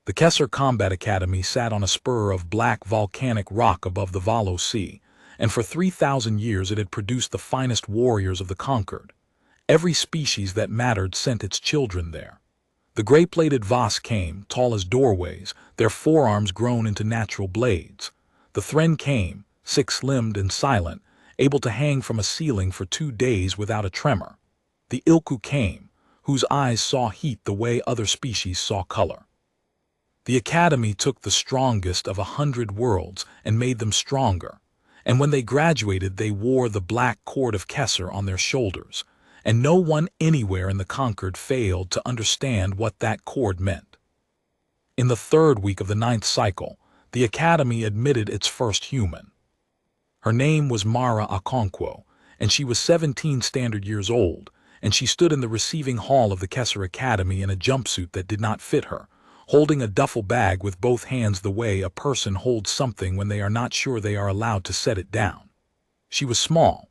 The Kesser Combat Academy sat on a spur of black volcanic rock above the Valo Sea, and for 3,000 years it had produced the finest warriors of the conquered. Every species that mattered sent its children there. The gray-plated Vas came, tall as doorways, their forearms grown into natural blades. The Thren came, six-limbed and silent, able to hang from a ceiling for 2 days without a tremor. The Ilku came, whose eyes saw heat the way other species saw color. The Academy took the strongest of 100 worlds and made them stronger, and when they graduated they wore the black cord of Kesser on their shoulders, and no one anywhere in the conquered failed to understand what that cord meant. In the 3rd week of the 9th cycle, the Academy admitted its first human. Her name was Mara Okonkwo, and she was 17 standard years old, and she stood in the receiving hall of the Kesser Academy in a jumpsuit that did not fit her, holding a duffel bag with both hands the way a person holds something when they are not sure they are allowed to set it down. She was small.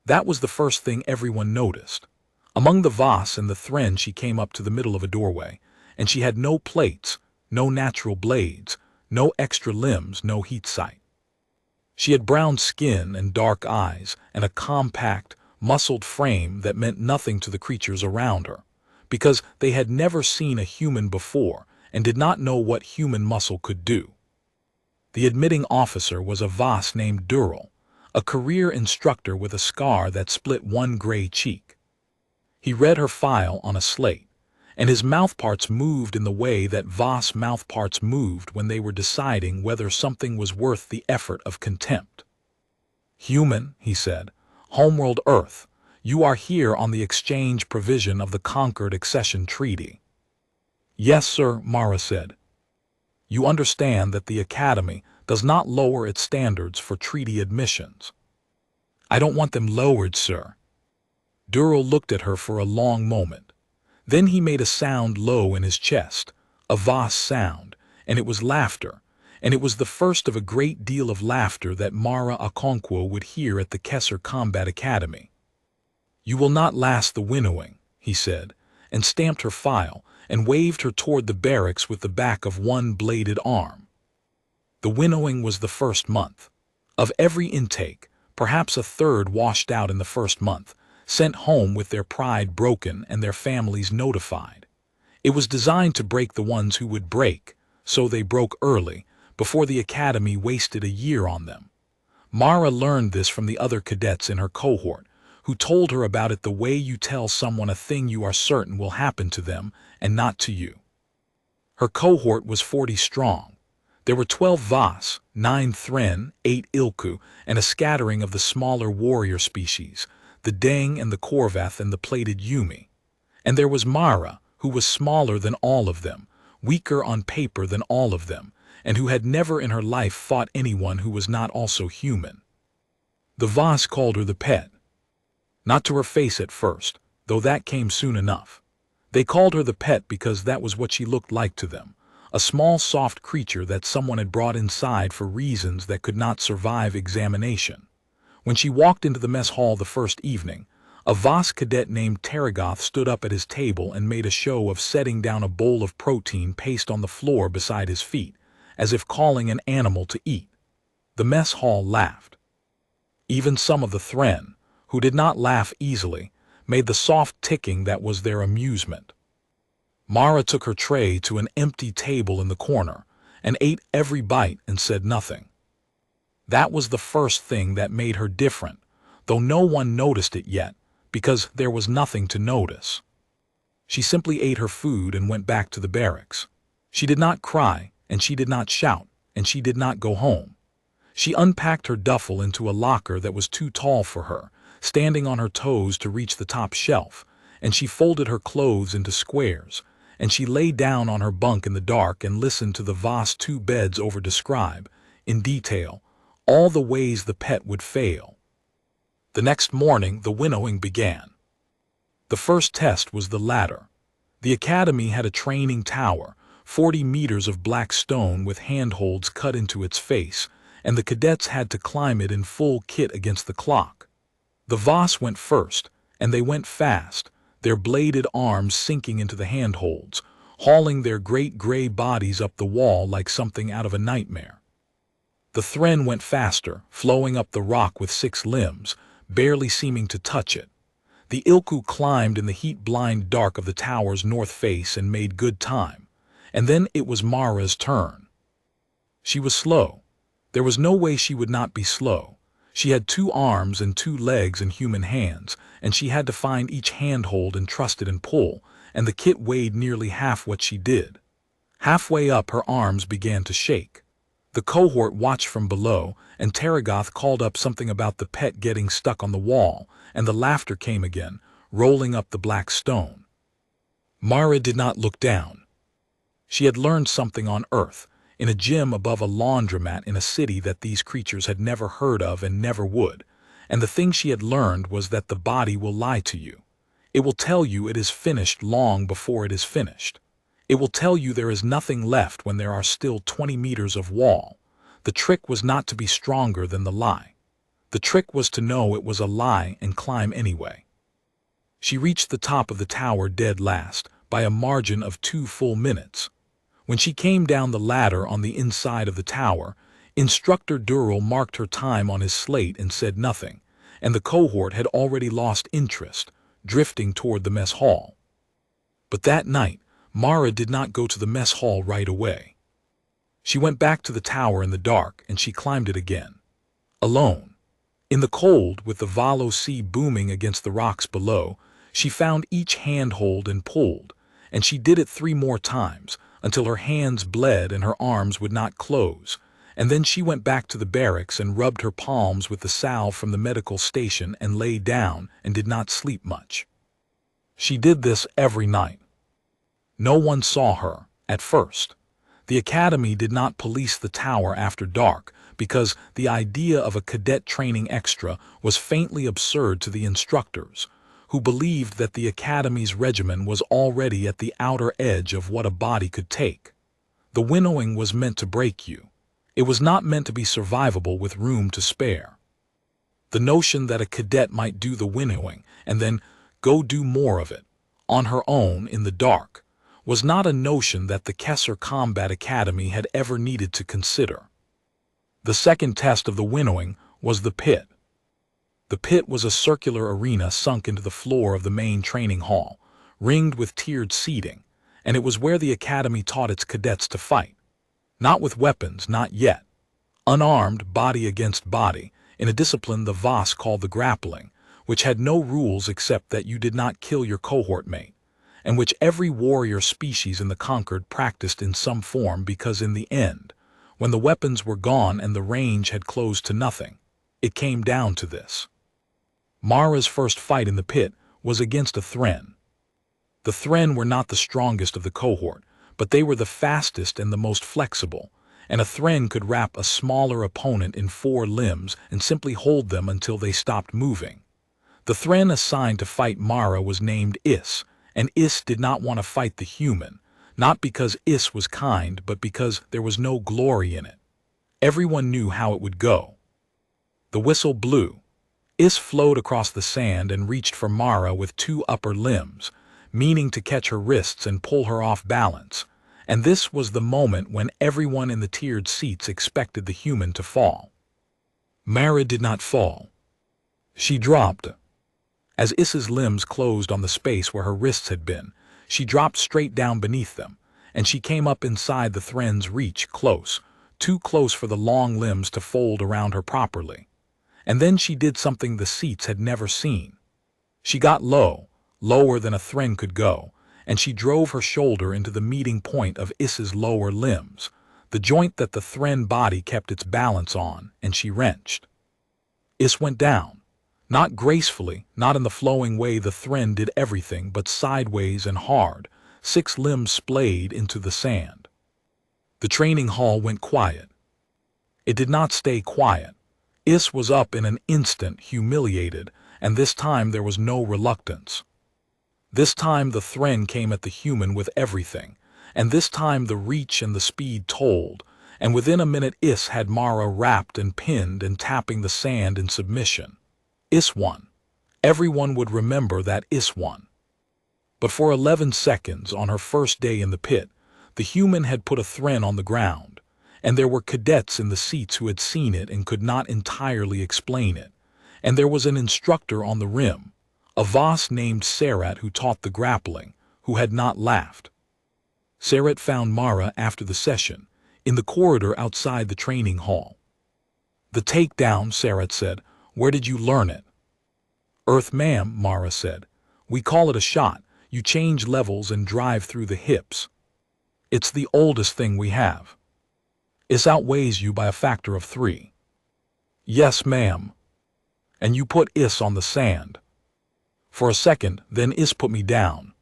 That was the first thing everyone noticed. Among the Vas and the Thren she came up to the middle of a doorway, and she had no plates, no natural blades, no extra limbs, no heat sight. She had brown skin and dark eyes, and a compact, muscled frame that meant nothing to the creatures around her, because they had never seen a human before and did not know what human muscle could do. The admitting officer was a Vas named Dural, a career instructor with a scar that split one gray cheek. He read her file on a slate, and his mouthparts moved in the way that Vas mouthparts moved when they were deciding whether something was worth the effort of contempt. "Human," he said, "Homeworld Earth, you are here on the exchange provision of the Conquered Accession Treaty." "Yes, sir," Mara said. "You understand that the Academy does not lower its standards for treaty admissions." "I don't want them lowered, sir." Dural looked at her for a long moment. Then he made a sound low in his chest, a Vas sound, and it was laughter, and it was the first of a great deal of laughter that Mara Okonkwo would hear at the Kesser Combat Academy. "You will not last the winnowing," he said, and stamped her file, and waved her toward the barracks with the back of one bladed arm. The winnowing was the first month. Of every intake, perhaps a third washed out in the first month, sent home with their pride broken and their families notified. It was designed to break the ones who would break, so they broke early, before the Academy wasted a year on them. Mara learned this from the other cadets in her cohort, who told her about it the way you tell someone a thing you are certain will happen to them and not to you. Her cohort was 40 strong. There were 12 Vas, 9 Thren, 8 Ilku, and a scattering of the smaller warrior species, the Deng and the Korvath and the plated Yumi. And there was Mara, who was smaller than all of them, weaker on paper than all of them, and who had never in her life fought anyone who was not also human. The Vas called her the pet. Not to her face at first, though that came soon enough. They called her the pet because that was what she looked like to them, a small soft creature that someone had brought inside for reasons that could not survive examination. When she walked into the mess hall the first evening, a Vas cadet named Taragoth stood up at his table and made a show of setting down a bowl of protein paste on the floor beside his feet, as if calling an animal to eat. The mess hall laughed. Even some of the Thren, who did not laugh easily, made the soft ticking that was their amusement. Mara took her tray to an empty table in the corner and ate every bite and said nothing. That was the first thing that made her different, though no one noticed it yet, because there was nothing to notice. She simply ate her food and went back to the barracks. She did not cry, and she did not shout, and she did not go home. She unpacked her duffel into a locker that was too tall for her, standing on her toes to reach the top shelf, and she folded her clothes into squares, and she lay down on her bunk in the dark and listened to the Vas 2 beds over describe, in detail, all the ways the pet would fail. The next morning the winnowing began. The first test was the ladder. The Academy had a training tower, 40 meters of black stone with handholds cut into its face, and the cadets had to climb it in full kit against the clock. The Vas went first, and they went fast, their bladed arms sinking into the handholds, hauling their great gray bodies up the wall like something out of a nightmare. The Thren went faster, flowing up the rock with 6 limbs, barely seeming to touch it. The Ilku climbed in the heat-blind dark of the tower's north face and made good time. And then it was Mara's turn. She was slow. There was no way she would not be slow. She had 2 arms and 2 legs and human hands, and she had to find each handhold and trust it and pull, and the kit weighed nearly half what she did. Halfway up, her arms began to shake. The cohort watched from below, and Taragoth called up something about the pet getting stuck on the wall, and the laughter came again, rolling up the black stone. Mara did not look down. She had learned something on Earth, in a gym above a laundromat in a city that these creatures had never heard of and never would, and the thing she had learned was that the body will lie to you. It will tell you it is finished long before it is finished. It will tell you there is nothing left when there are still 20 meters of wall. The trick was not to be stronger than the lie. The trick was to know it was a lie and climb anyway. She reached the top of the tower dead last, by a margin of 2 full minutes. When she came down the ladder on the inside of the tower, Instructor Dural marked her time on his slate and said nothing, and the cohort had already lost interest, drifting toward the mess hall. But that night, Mara did not go to the mess hall right away. She went back to the tower in the dark, and she climbed it again. Alone. In the cold, with the Valo Sea booming against the rocks below, she found each handhold and pulled, and she did it 3 more times, until her hands bled and her arms would not close, and then she went back to the barracks and rubbed her palms with the salve from the medical station and lay down and did not sleep much. She did this every night. No one saw her, at first. The academy did not police the tower after dark, because the idea of a cadet training extra was faintly absurd to the instructors, who believed that the academy's regimen was already at the outer edge of what a body could take. The winnowing was meant to break you. It was not meant to be survivable with room to spare. The notion that a cadet might do the winnowing and then go do more of it, on her own in the dark, was not a notion that the Kessler Combat Academy had ever needed to consider. The second test of the winnowing was the pit. The pit was a circular arena sunk into the floor of the main training hall, ringed with tiered seating, and it was where the academy taught its cadets to fight. Not with weapons, not yet. Unarmed, body against body, in a discipline the Voss called the grappling, which had no rules except that you did not kill your cohort mate, and which every warrior species in the Conquered practiced in some form because in the end, when the weapons were gone and the range had closed to nothing, it came down to this. Mara's first fight in the pit was against a Thren. The Thren were not the strongest of the cohort, but they were the fastest and the most flexible, and a Thren could wrap a smaller opponent in 4 limbs and simply hold them until they stopped moving. The Thren assigned to fight Mara was named Is, and Is did not want to fight the human, not because Is was kind, but because there was no glory in it. Everyone knew how it would go. The whistle blew. Is flowed across the sand and reached for Mara with 2 upper limbs, meaning to catch her wrists and pull her off balance, and this was the moment when everyone in the tiered seats expected the human to fall. Mara did not fall. She dropped. As Is's limbs closed on the space where her wrists had been, she dropped straight down beneath them, and she came up inside the Thren's reach, close, too close for the long limbs to fold around her properly. And then she did something the seats had never seen. She got low, lower than a Thren could go, and she drove her shoulder into the meeting point of Is's lower limbs, the joint that the Thren body kept its balance on, and she wrenched. Is went down. Not gracefully, not in the flowing way the Thren did everything, but sideways and hard, 6 limbs splayed into the sand. The training hall went quiet. It did not stay quiet. Is was up in an instant, humiliated, and this time there was no reluctance. This time the Thren came at the human with everything, and this time the reach and the speed told, and within a minute Is had Mara wrapped and pinned and tapping the sand in submission. Is won. Everyone would remember that Is won. But for 11 seconds on her first day in the pit, the human had put a thread on the ground, and there were cadets in the seats who had seen it and could not entirely explain it. And there was an instructor on the rim, a Voss named Sarat who taught the grappling, who had not laughed. Sarat found Mara after the session, in the corridor outside the training hall. "The takedown," Sarat said. "Where did you learn it?" "Earth, ma'am," Mara said. "We call it a shot. You change levels and drive through the hips. It's the oldest thing we have. It outweighs you by a factor of 3. "Yes, ma'am." "And you put Is on the sand." "For a second, then Is put me down."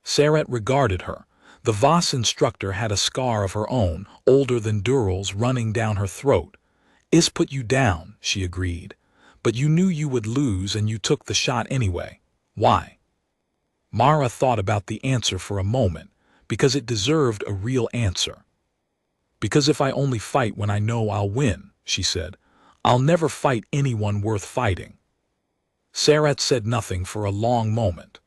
Sarat regarded her. The Voss instructor had a scar of her own, older than Durrell's, running down her throat. "Is put you down," she agreed. "But you knew you would lose and you took the shot anyway. Why?" Mara thought about the answer for a moment, because it deserved a real answer. "Because if I only fight when I know I'll win," she said, "I'll never fight anyone worth fighting." Sarat said nothing for a long moment.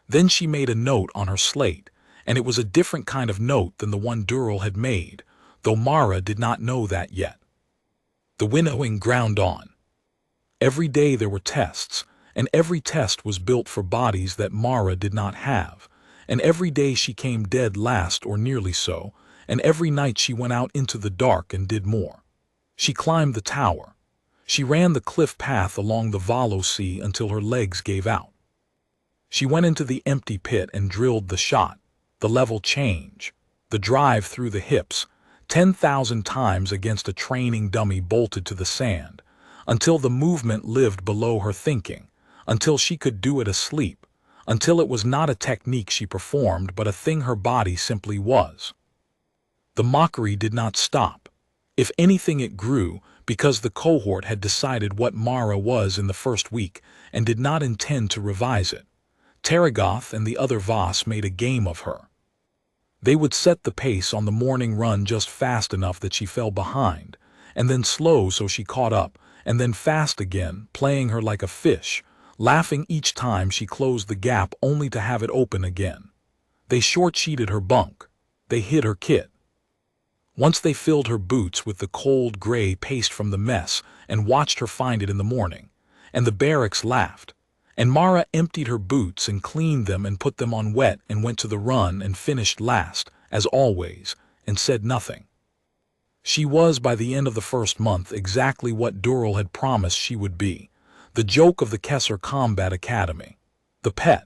Then she made a note on her slate, and it was a different kind of note than the one Durrell had made, though Mara did not know that yet. The winnowing ground on. Every day there were tests, and every test was built for bodies that Mara did not have, and every day she came dead last or nearly so, and every night she went out into the dark and did more. She climbed the tower. She ran the cliff path along the Valo Sea until her legs gave out. She went into the empty pit and drilled the shot, the level change, the drive through the hips, 10,000 times against a training dummy bolted to the sand, until the movement lived below her thinking, until she could do it asleep, until it was not a technique she performed but a thing her body simply was. The mockery did not stop. If anything, it grew, because the cohort had decided what Mara was in the first week and did not intend to revise it. Taragoth and the other Voss made a game of her. They would set the pace on the morning run just fast enough that she fell behind, and then slow so she caught up, and then fast again, playing her like a fish, laughing each time she closed the gap only to have it open again. They short-sheeted her bunk. They hid her kit. Once they filled her boots with the cold gray paste from the mess and watched her find it in the morning, and the barracks laughed. And Mara emptied her boots and cleaned them and put them on wet and went to the run and finished last, as always, and said nothing. She was, by the end of the first month, exactly what Durrell had promised she would be, the joke of the Kessler Combat Academy, the pet,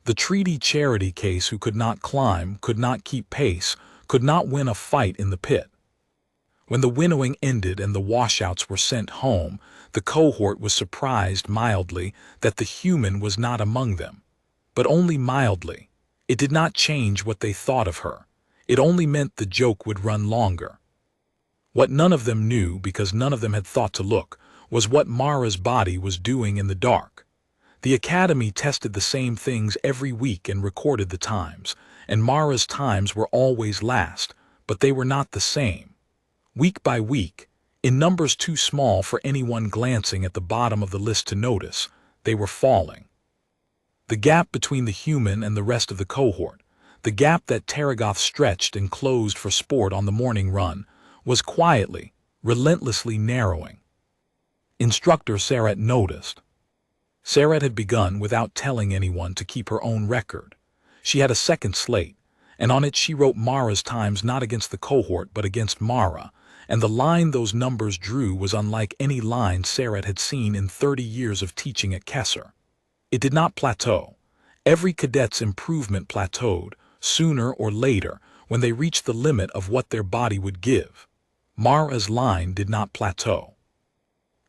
the treaty charity case who could not climb, could not keep pace, could not win a fight in the pit. When the winnowing ended and the washouts were sent home, the cohort was surprised mildly that the human was not among them. But only mildly. It did not change what they thought of her. It only meant the joke would run longer. What none of them knew, because none of them had thought to look, was what Mara's body was doing in the dark. The academy tested the same things every week and recorded the times, and Mara's times were always last, but they were not the same. Week by week, in numbers too small for anyone glancing at the bottom of the list to notice, they were falling. The gap between the human and the rest of the cohort, the gap that Taragoth stretched and closed for sport on the morning run, was quietly, relentlessly narrowing. Instructor Sarat noticed. Sarat had begun, without telling anyone, to keep her own record. She had a second slate, and on it she wrote Mara's times not against the cohort but against Mara, and the line those numbers drew was unlike any line Sarat had seen in 30 years of teaching at Kessler. It did not plateau. Every cadet's improvement plateaued, sooner or later, when they reached the limit of what their body would give. Mara's line did not plateau.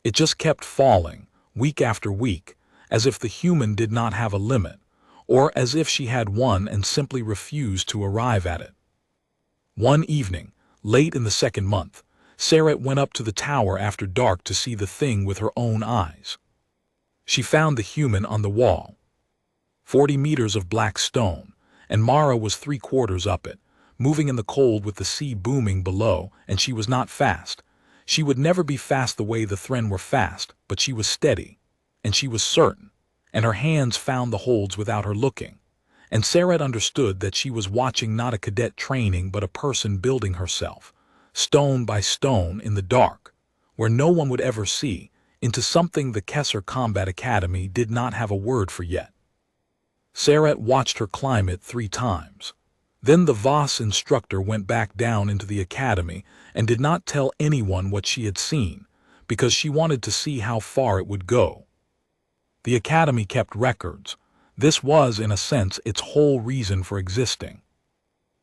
It just kept falling, week after week, as if the human did not have a limit, or as if she had one and simply refused to arrive at it. One evening, late in the second month, Sarat went up to the tower after dark to see the thing with her own eyes. She found the human on the wall. 40 meters of black stone, and Mara was 3/4 up it, moving in the cold with the sea booming below, and she was not fast. She would never be fast the way the Thren were fast, but she was steady, and she was certain, and her hands found the holds without her looking, and Sarat understood that she was watching not a cadet training but a person building herself, stone by stone in the dark, where no one would ever see, into something the Kesser Combat Academy did not have a word for yet. Sarat watched her climb it 3 times. Then the Voss instructor went back down into the academy and did not tell anyone what she had seen, because she wanted to see how far it would go. The academy kept records. This was, in a sense, its whole reason for existing.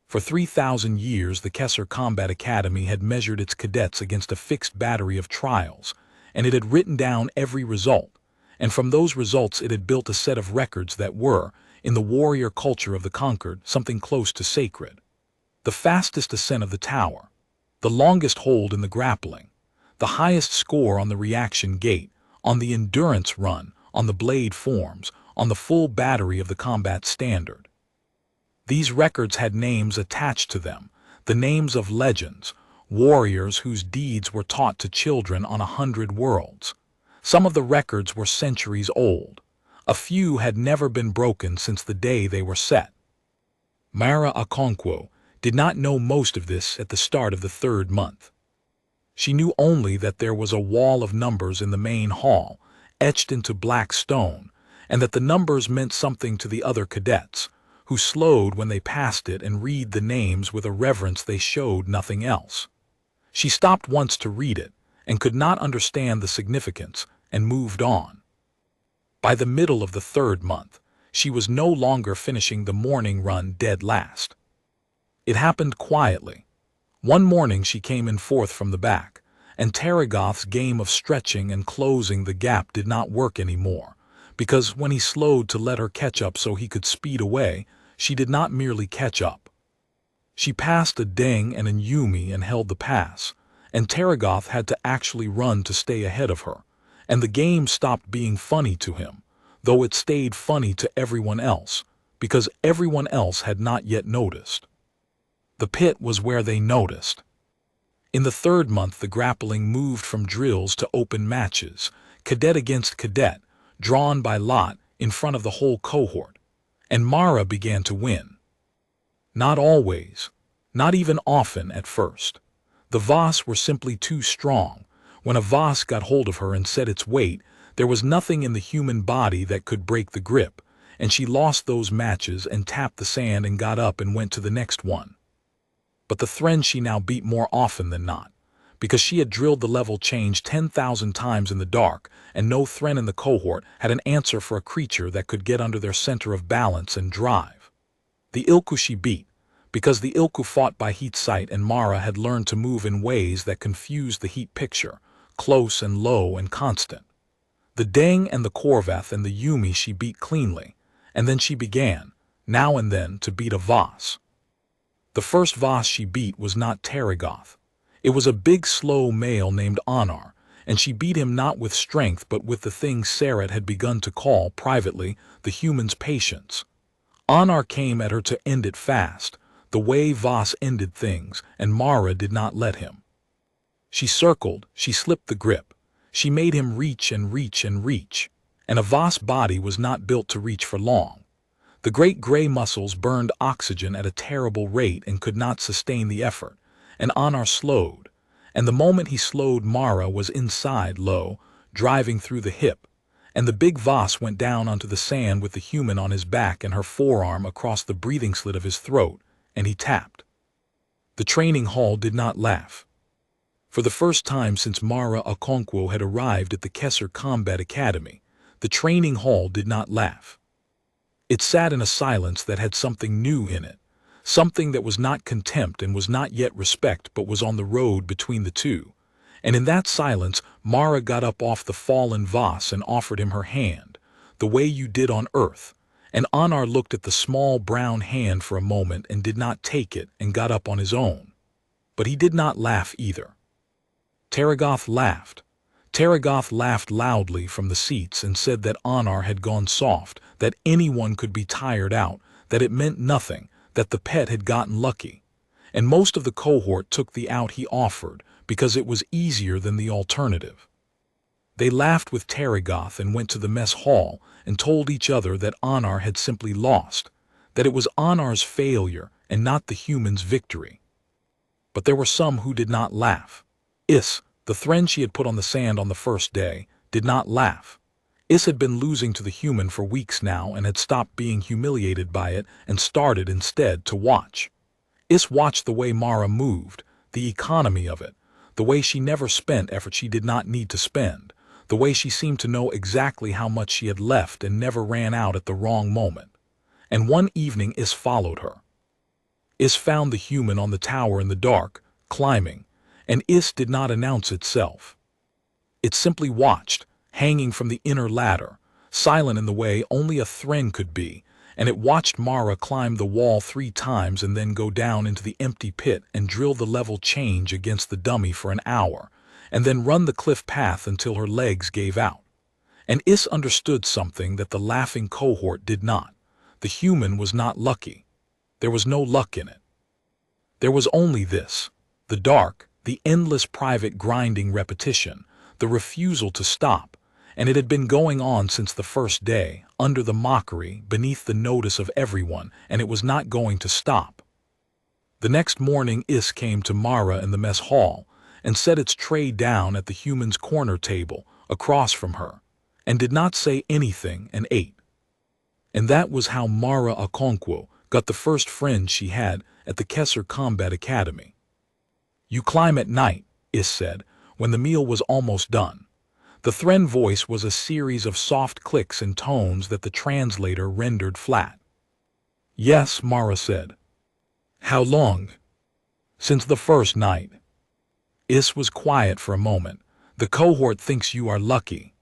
For 3,000 years, the Kesser Combat Academy had measured its cadets against a fixed battery of trials, and it had written down every result, and from those results it had built a set of records that were, in the warrior culture of the conquered, something close to sacred. The fastest ascent of the tower, the longest hold in the grappling, the highest score on the reaction gate, on the endurance run, on the blade forms, on the full battery of the combat standard. These records had names attached to them, the names of legends, warriors whose deeds were taught to children on 100 worlds. Some of the records were centuries old. A few had never been broken since the day they were set. Mara Okonkwo did not know most of this at the start of the 3rd month. She knew only that there was a wall of numbers in the main hall, etched into black stone, and that the numbers meant something to the other cadets, who slowed when they passed it and read the names with a reverence they showed nothing else. She stopped once to read it, and could not understand the significance, and moved on. By the middle of the 3rd month, she was no longer finishing the morning run dead last. It happened quietly. One morning she came in 4th from the back, and Taragoth's game of stretching and closing the gap did not work anymore, because when he slowed to let her catch up so he could speed away, she did not merely catch up. She passed a Deng and an Yumi and held the pass, and Taragoth had to actually run to stay ahead of her, and the game stopped being funny to him, though it stayed funny to everyone else, because everyone else had not yet noticed. The pit was where they noticed. In the 3rd month the grappling moved from drills to open matches, cadet against cadet, drawn by lot in front of the whole cohort, and Mara began to win. Not always, not even often at first. The Voss were simply too strong. When a Voss got hold of her and set its weight, there was nothing in the human body that could break the grip, and she lost those matches and tapped the sand and got up and went to the next one. But the Thren she now beat more often than not, because she had drilled the level change 10,000 times in the dark, and no Thren in the cohort had an answer for a creature that could get under their center of balance and drive. The Ilku she beat, because the Ilku fought by heat sight, and Mara had learned to move in ways that confused the heat picture, close and low and constant. The Deng and the Korvath and the Yumi she beat cleanly, and then she began, now and then, to beat a Voss. The first Voss she beat was not Taragoth. It was a big slow male named Anar, and she beat him not with strength but with the thing Sarat had begun to call, privately, the human's patience. Anar came at her to end it fast, the way Voss ended things, and Mara did not let him. She circled, she slipped the grip, she made him reach and reach and reach, and a Voss body was not built to reach for long. The great gray muscles burned oxygen at a terrible rate and could not sustain the effort, and Anar slowed, and the moment he slowed Mara was inside low, driving through the hip, and the big Voss went down onto the sand with the human on his back and her forearm across the breathing slit of his throat, and he tapped. The training hall did not laugh. For the first time since Mara Okonkwo had arrived at the Kesser Combat Academy, the training hall did not laugh. It sat in a silence that had something new in it, something that was not contempt and was not yet respect but was on the road between the two, and in that silence Mara got up off the fallen Voss and offered him her hand, the way you did on earth, and Anar looked at the small brown hand for a moment and did not take it and got up on his own. But he did not laugh either. Taragoth laughed. Taragoth laughed loudly from the seats and said that Anar had gone soft, that anyone could be tired out, that it meant nothing, that the pet had gotten lucky. And most of the cohort took the out he offered because it was easier than the alternative. They laughed with Taragoth and went to the mess hall and told each other that Anar had simply lost, that it was Anar's failure and not the human's victory. But there were some who did not laugh. Is, the Thren she had put on the sand on the first day, did not laugh. Is had been losing to the human for weeks now and had stopped being humiliated by it and started instead to watch. Is watched the way Mara moved, the economy of it, the way she never spent effort she did not need to spend, the way she seemed to know exactly how much she had left and never ran out at the wrong moment. And one evening Is followed her. Is found the human on the tower in the dark, climbing, and Is did not announce itself. It simply watched, hanging from the inner ladder, silent in the way only a Thren could be, and it watched Mara climb the wall 3 times and then go down into the empty pit and drill the level change against the dummy for an hour, and then run the cliff path until her legs gave out. And Is understood something that the laughing cohort did not. The human was not lucky. There was no luck in it. There was only this, the dark, the endless private grinding repetition, the refusal to stop, and it had been going on since the first day, under the mockery, beneath the notice of everyone, and it was not going to stop. The next morning Is came to Mara in the mess hall and set its tray down at the human's corner table, across from her, and did not say anything and ate. And that was how Mara Okonkwo got the first friend she had at the Kesser Combat Academy. "You climb at night," Is said, when the meal was almost done. The Thren voice was a series of soft clicks and tones that the translator rendered flat. "Yes," Mara said. "How long?" "Since the first night." Is was quiet for a moment. "The cohort thinks you are lucky."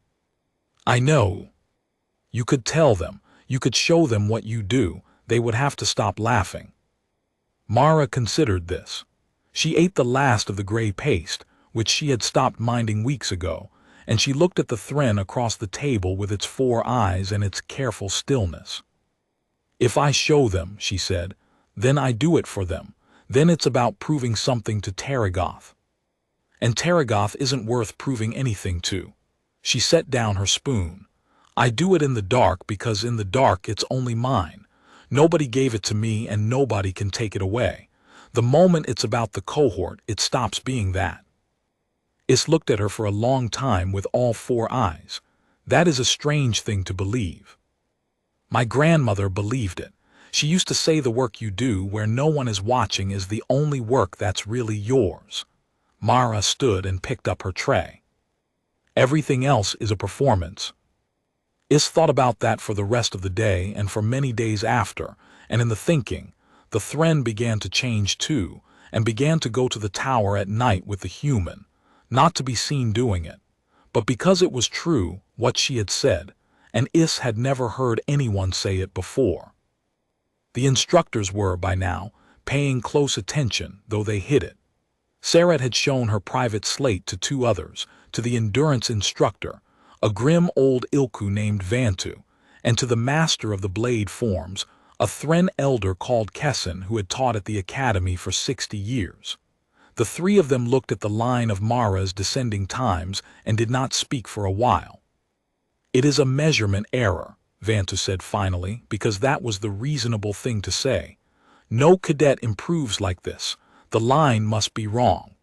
"I know." "You could tell them. You could show them what you do. They would have to stop laughing." Mara considered this. She ate the last of the gray paste, which she had stopped minding weeks ago, and she looked at the Thren across the table with its 4 eyes and its careful stillness. "If I show them," she said, "then I do it for them. Then it's about proving something to Taragoth. And Taragoth isn't worth proving anything to." She set down her spoon. "I do it in the dark because in the dark it's only mine. Nobody gave it to me and nobody can take it away. The moment it's about the cohort, it stops being that." Is looked at her for a long time with all 4 eyes. "That is a strange thing to believe." "My grandmother believed it. She used to say the work you do where no one is watching is the only work that's really yours." Mara stood and picked up her tray. "Everything else is a performance." Is thought about that for the rest of the day and for many days after, and in the thinking, the Thren began to change too, and began to go to the tower at night with the human, not to be seen doing it, but because it was true, what she had said, and Is had never heard anyone say it before. The instructors were, by now, paying close attention, though they hid it. Sarat had shown her private slate to 2 others, to the endurance instructor, a grim old Ilku named Vantu, and to the master of the blade forms, a Thren elder called Kessin who had taught at the academy for 60 years. The 3 of them looked at the line of Mara's descending times and did not speak for a while. "It is a measurement error," Vantu said finally, because that was the reasonable thing to say. "No cadet improves like this. The line must be wrong."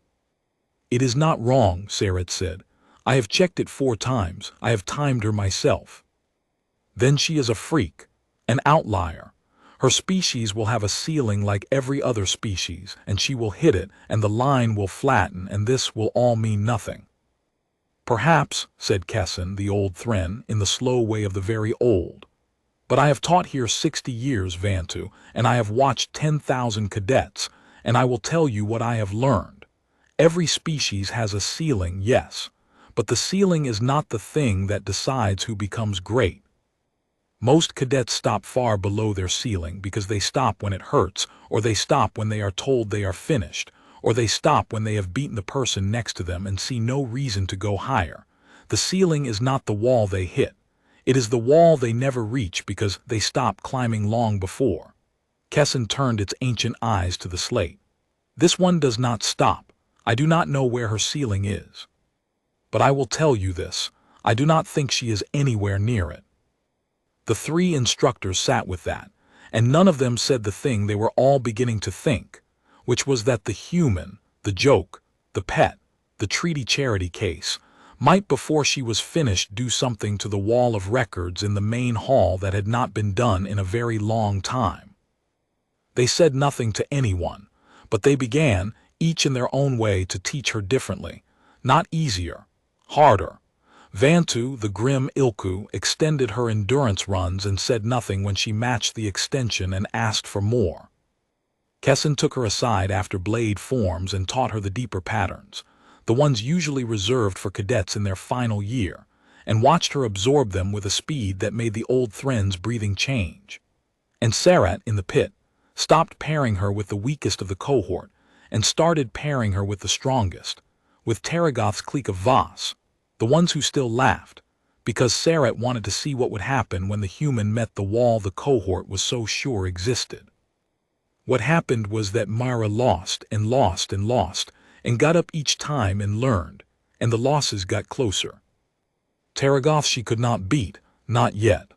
"It is not wrong," Sarat said. "I have checked it 4 times. I have timed her myself." "Then she is a freak, an outlier. Her species will have a ceiling like every other species, and she will hit it, and the line will flatten, and this will all mean nothing." "Perhaps," said Kessin, the old Thren, in the slow way of the very old. "But I have taught here 60 years, Vantu, and I have watched 10,000 cadets, and I will tell you what I have learned. Every species has a ceiling, yes, but the ceiling is not the thing that decides who becomes great. Most cadets stop far below their ceiling because they stop when it hurts, or they stop when they are told they are finished, or they stop when they have beaten the person next to them and see no reason to go higher. The ceiling is not the wall they hit. It is the wall they never reach because they stopped climbing long before." Kessin turned its ancient eyes to the slate. "This one does not stop. I do not know where her ceiling is. But I will tell you this. I do not think she is anywhere near it." The 3 instructors sat with that, and none of them said the thing they were all beginning to think, which was that the human, the joke, the pet, the treaty charity case, might before she was finished do something to the wall of records in the main hall that had not been done in a very long time. They said nothing to anyone, but they began, each in their own way, to teach her differently, not easier, harder. Vantu, the grim Ilku, extended her endurance runs and said nothing when she matched the extension and asked for more. Kessin took her aside after blade forms and taught her the deeper patterns, the ones usually reserved for cadets in their final year, and watched her absorb them with a speed that made the old Thren's breathing change. And Sarat, in the pit, stopped pairing her with the weakest of the cohort and started pairing her with the strongest, with Taragoth's clique of Voss, the ones who still laughed, because Sarat wanted to see what would happen when the human met the wall the cohort was so sure existed. What happened was that Mara lost and lost and lost, and got up each time and learned, and the losses got closer. Taragoth she could not beat, not yet.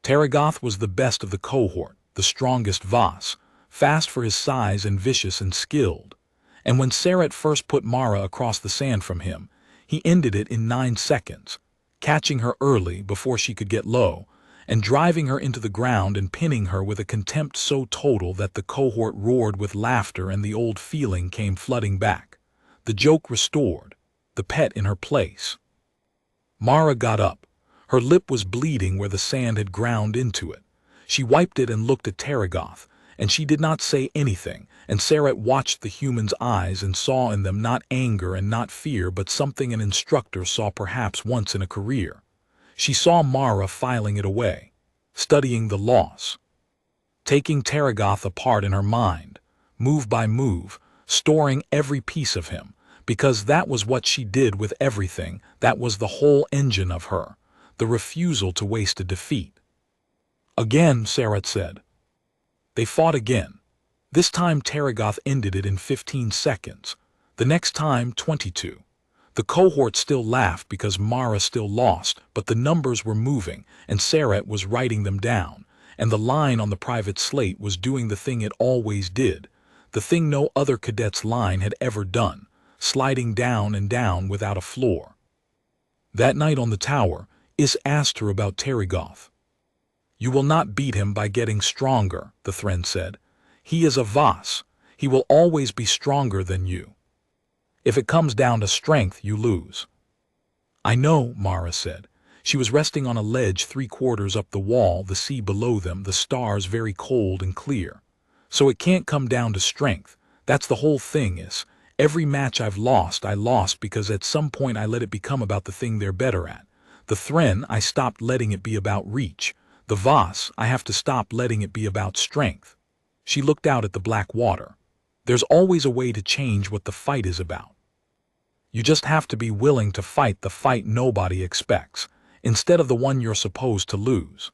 Taragoth was the best of the cohort, the strongest Voss, fast for his size and vicious and skilled, and when Sarat first put Mara across the sand from him, he ended it in 9 seconds, catching her early before she could get low, and driving her into the ground and pinning her with a contempt so total that the cohort roared with laughter and the old feeling came flooding back, the joke restored, the pet in her place. Mara got up. Her lip was bleeding where the sand had ground into it. She wiped it and looked at Taragoth, and she did not say anything, and Sarat watched the human's eyes and saw in them not anger and not fear but something an instructor saw perhaps once in a career. She saw Mara filing it away, studying the loss, taking Taragoth apart in her mind, move by move, storing every piece of him, because that was what she did with everything, that was the whole engine of her, the refusal to waste a defeat. Again, Sarat said. They fought again. This time Taragoth ended it in 15 seconds, the next time 22. The cohort still laughed because Mara still lost, but the numbers were moving, and Sarat was writing them down, and the line on the private slate was doing the thing it always did, the thing no other cadet's line had ever done, sliding down and down without a floor. That night on the tower, Is asked her about Taragoth. "You will not beat him by getting stronger," the Thren said. "He is a Voss. He will always be stronger than you. If it comes down to strength, you lose." "I know," Mara said. She was resting on a ledge 3/4 up the wall, the sea below them, the stars very cold and clear. "So it can't come down to strength. That's the whole thing is. Every match I've lost, I lost because at some point I let it become about the thing they're better at. The Thren, I stopped letting it be about reach. The Voss, I have to stop letting it be about strength." She looked out at the black water. "There's always a way to change what the fight is about. You just have to be willing to fight the fight nobody expects, instead of the one you're supposed to lose."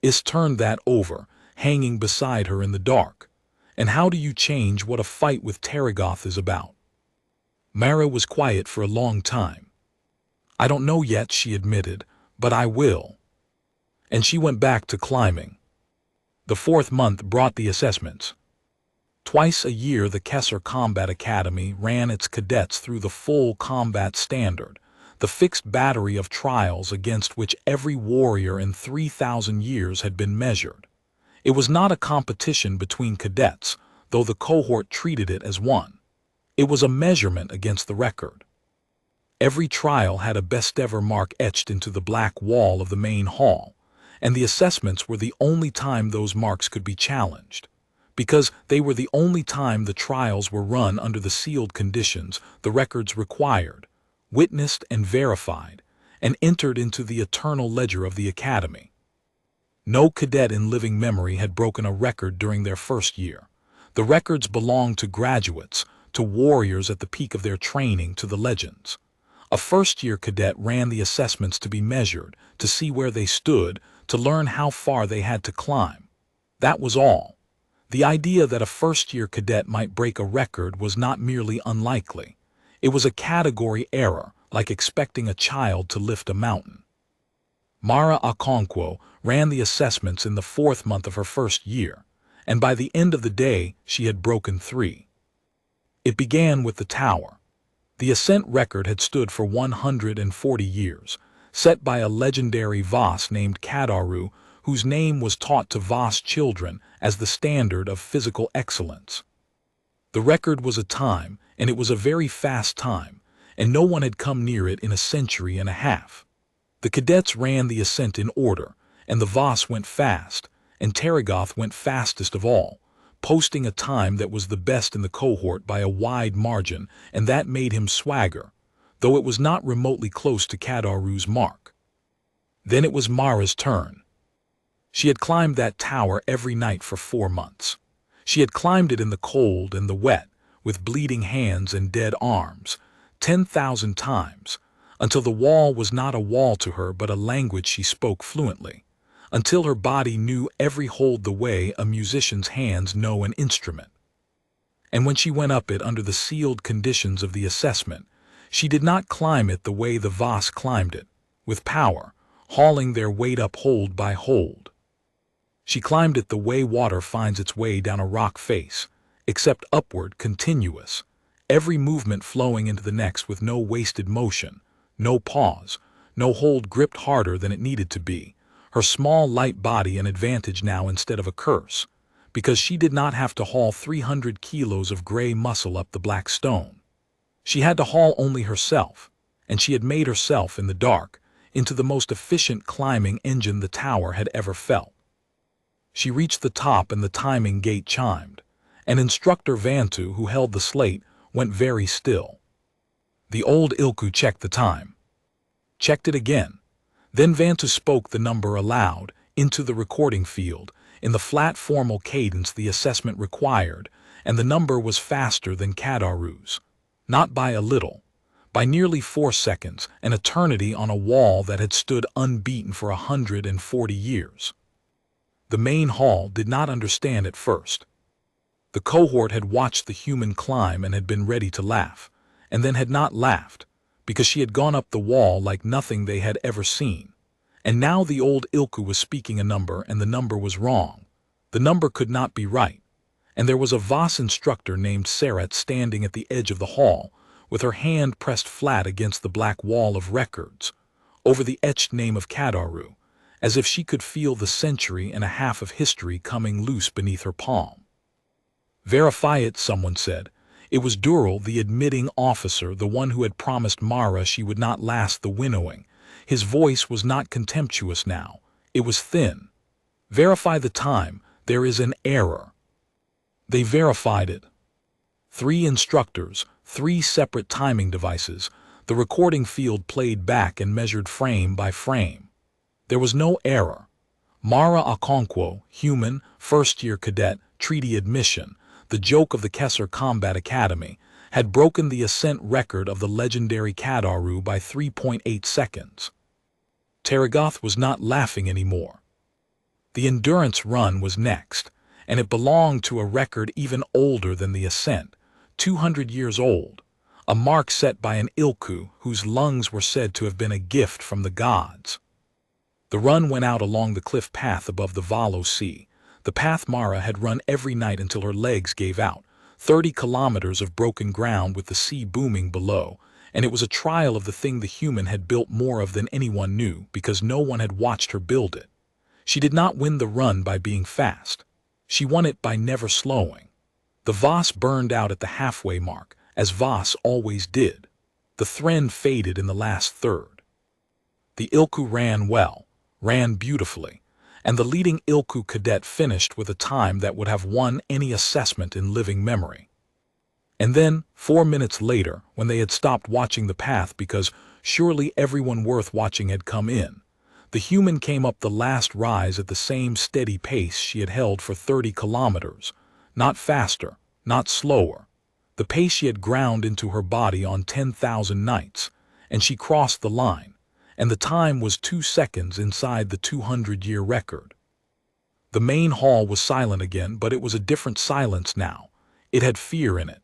Is turned that over, hanging beside her in the dark. "And how do you change what a fight with Taragoth is about?" Mara was quiet for a long time. "I don't know yet," she admitted, "but I will." And she went back to climbing. The 4th month brought the assessments. Twice a year the Kesser Combat Academy ran its cadets through the full combat standard, the fixed battery of trials against which every warrior in 3,000 years had been measured. It was not a competition between cadets, though the cohort treated it as one. It was a measurement against the record. Every trial had a best-ever mark etched into the black wall of the main hall, and the assessments were the only time those marks could be challenged, because they were the only time the trials were run under the sealed conditions the records required, witnessed and verified, and entered into the eternal ledger of the Academy. No cadet in living memory had broken a record during their first year. The records belonged to graduates, to warriors at the peak of their training, to the legends. A first-year cadet ran the assessments to be measured, to see where they stood, to learn how far they had to climb. That was all. The idea that a first-year cadet might break a record was not merely unlikely. It was a category error, like expecting a child to lift a mountain. Mara Okonkwo ran the assessments in the 4th month of her first year, and by the end of the day she had broken 3. It began with the tower. The ascent record had stood for 140 years, set by a legendary Voss named Cadet, whose name was taught to Voss children as the standard of physical excellence. The record was a time, and it was a very fast time, and no one had come near it in a century and a half. The cadets ran the ascent in order, and the Voss went fast, and Terragoth went fastest of all, posting a time that was the best in the cohort by a wide margin, and that made him swagger, though it was not remotely close to Cadet's mark. Then it was Mara's turn. She had climbed that tower every night for 4 months. She had climbed it in the cold and the wet, with bleeding hands and dead arms, 10,000 times, until the wall was not a wall to her but a language she spoke fluently, until her body knew every hold the way a musician's hands know an instrument. And when she went up it under the sealed conditions of the assessment, she did not climb it the way the Voss climbed it, with power, hauling their weight up hold by hold. She climbed it the way water finds its way down a rock face, except upward, continuous, every movement flowing into the next with no wasted motion, no pause, no hold gripped harder than it needed to be, her small light body an advantage now instead of a curse, because she did not have to haul 300 kilos of gray muscle up the black stone. She had to haul only herself, and she had made herself in the dark into the most efficient climbing engine the tower had ever felt. She reached the top and the timing gate chimed, and Instructor Vantu, who held the slate, went very still. The old Ilku checked the time. Checked it again. Then Vantu spoke the number aloud, into the recording field, in the flat formal cadence the assessment required, and the number was faster than Cadet's. Not by a little. By nearly 4 seconds, an eternity on a wall that had stood unbeaten for 140 years. The main hall did not understand at first. The cohort had watched the human climb and had been ready to laugh, and then had not laughed, because she had gone up the wall like nothing they had ever seen. And now the old Ilku was speaking a number, and the number was wrong. The number could not be right. And there was a Voss instructor named Sarat standing at the edge of the hall, with her hand pressed flat against the black wall of records, over the etched name of Cadet, as if she could feel the century and a half of history coming loose beneath her palm. Verify it, someone said. It was Dural, the admitting officer, the one who had promised Mara she would not last the winnowing. His voice was not contemptuous now. It was thin. Verify the time. There is an error. They verified it. 3 instructors, 3 separate timing devices. The recording field played back and measured frame by frame. There was no error. Mara Okonkwo, human, first-year cadet, treaty admission, the joke of the Kessler Combat Academy, had broken the ascent record of the legendary Cadet by 3.8 seconds. Terragoth was not laughing anymore. The endurance run was next, and it belonged to a record even older than the ascent, 200 years old, a mark set by an Ilku whose lungs were said to have been a gift from the gods. The run went out along the cliff path above the Valo Sea, the path Mara had run every night until her legs gave out, 30 kilometers of broken ground with the sea booming below, and it was a trial of the thing the human had built more of than anyone knew because no one had watched her build it. She did not win the run by being fast. She won it by never slowing. The Voss burned out at the halfway mark, as Voss always did. The Thren faded in the last third. The Ilku ran well, ran beautifully, and the leading Ilku cadet finished with a time that would have won any assessment in living memory. And then, 4 minutes later, when they had stopped watching the path because surely everyone worth watching had come in, the human came up the last rise at the same steady pace she had held for 30 kilometers, not faster, not slower, the pace she had ground into her body on 10,000 nights, and she crossed the line, and the time was 2 seconds inside the 200-year record. The main hall was silent again, but it was a different silence now. It had fear in it.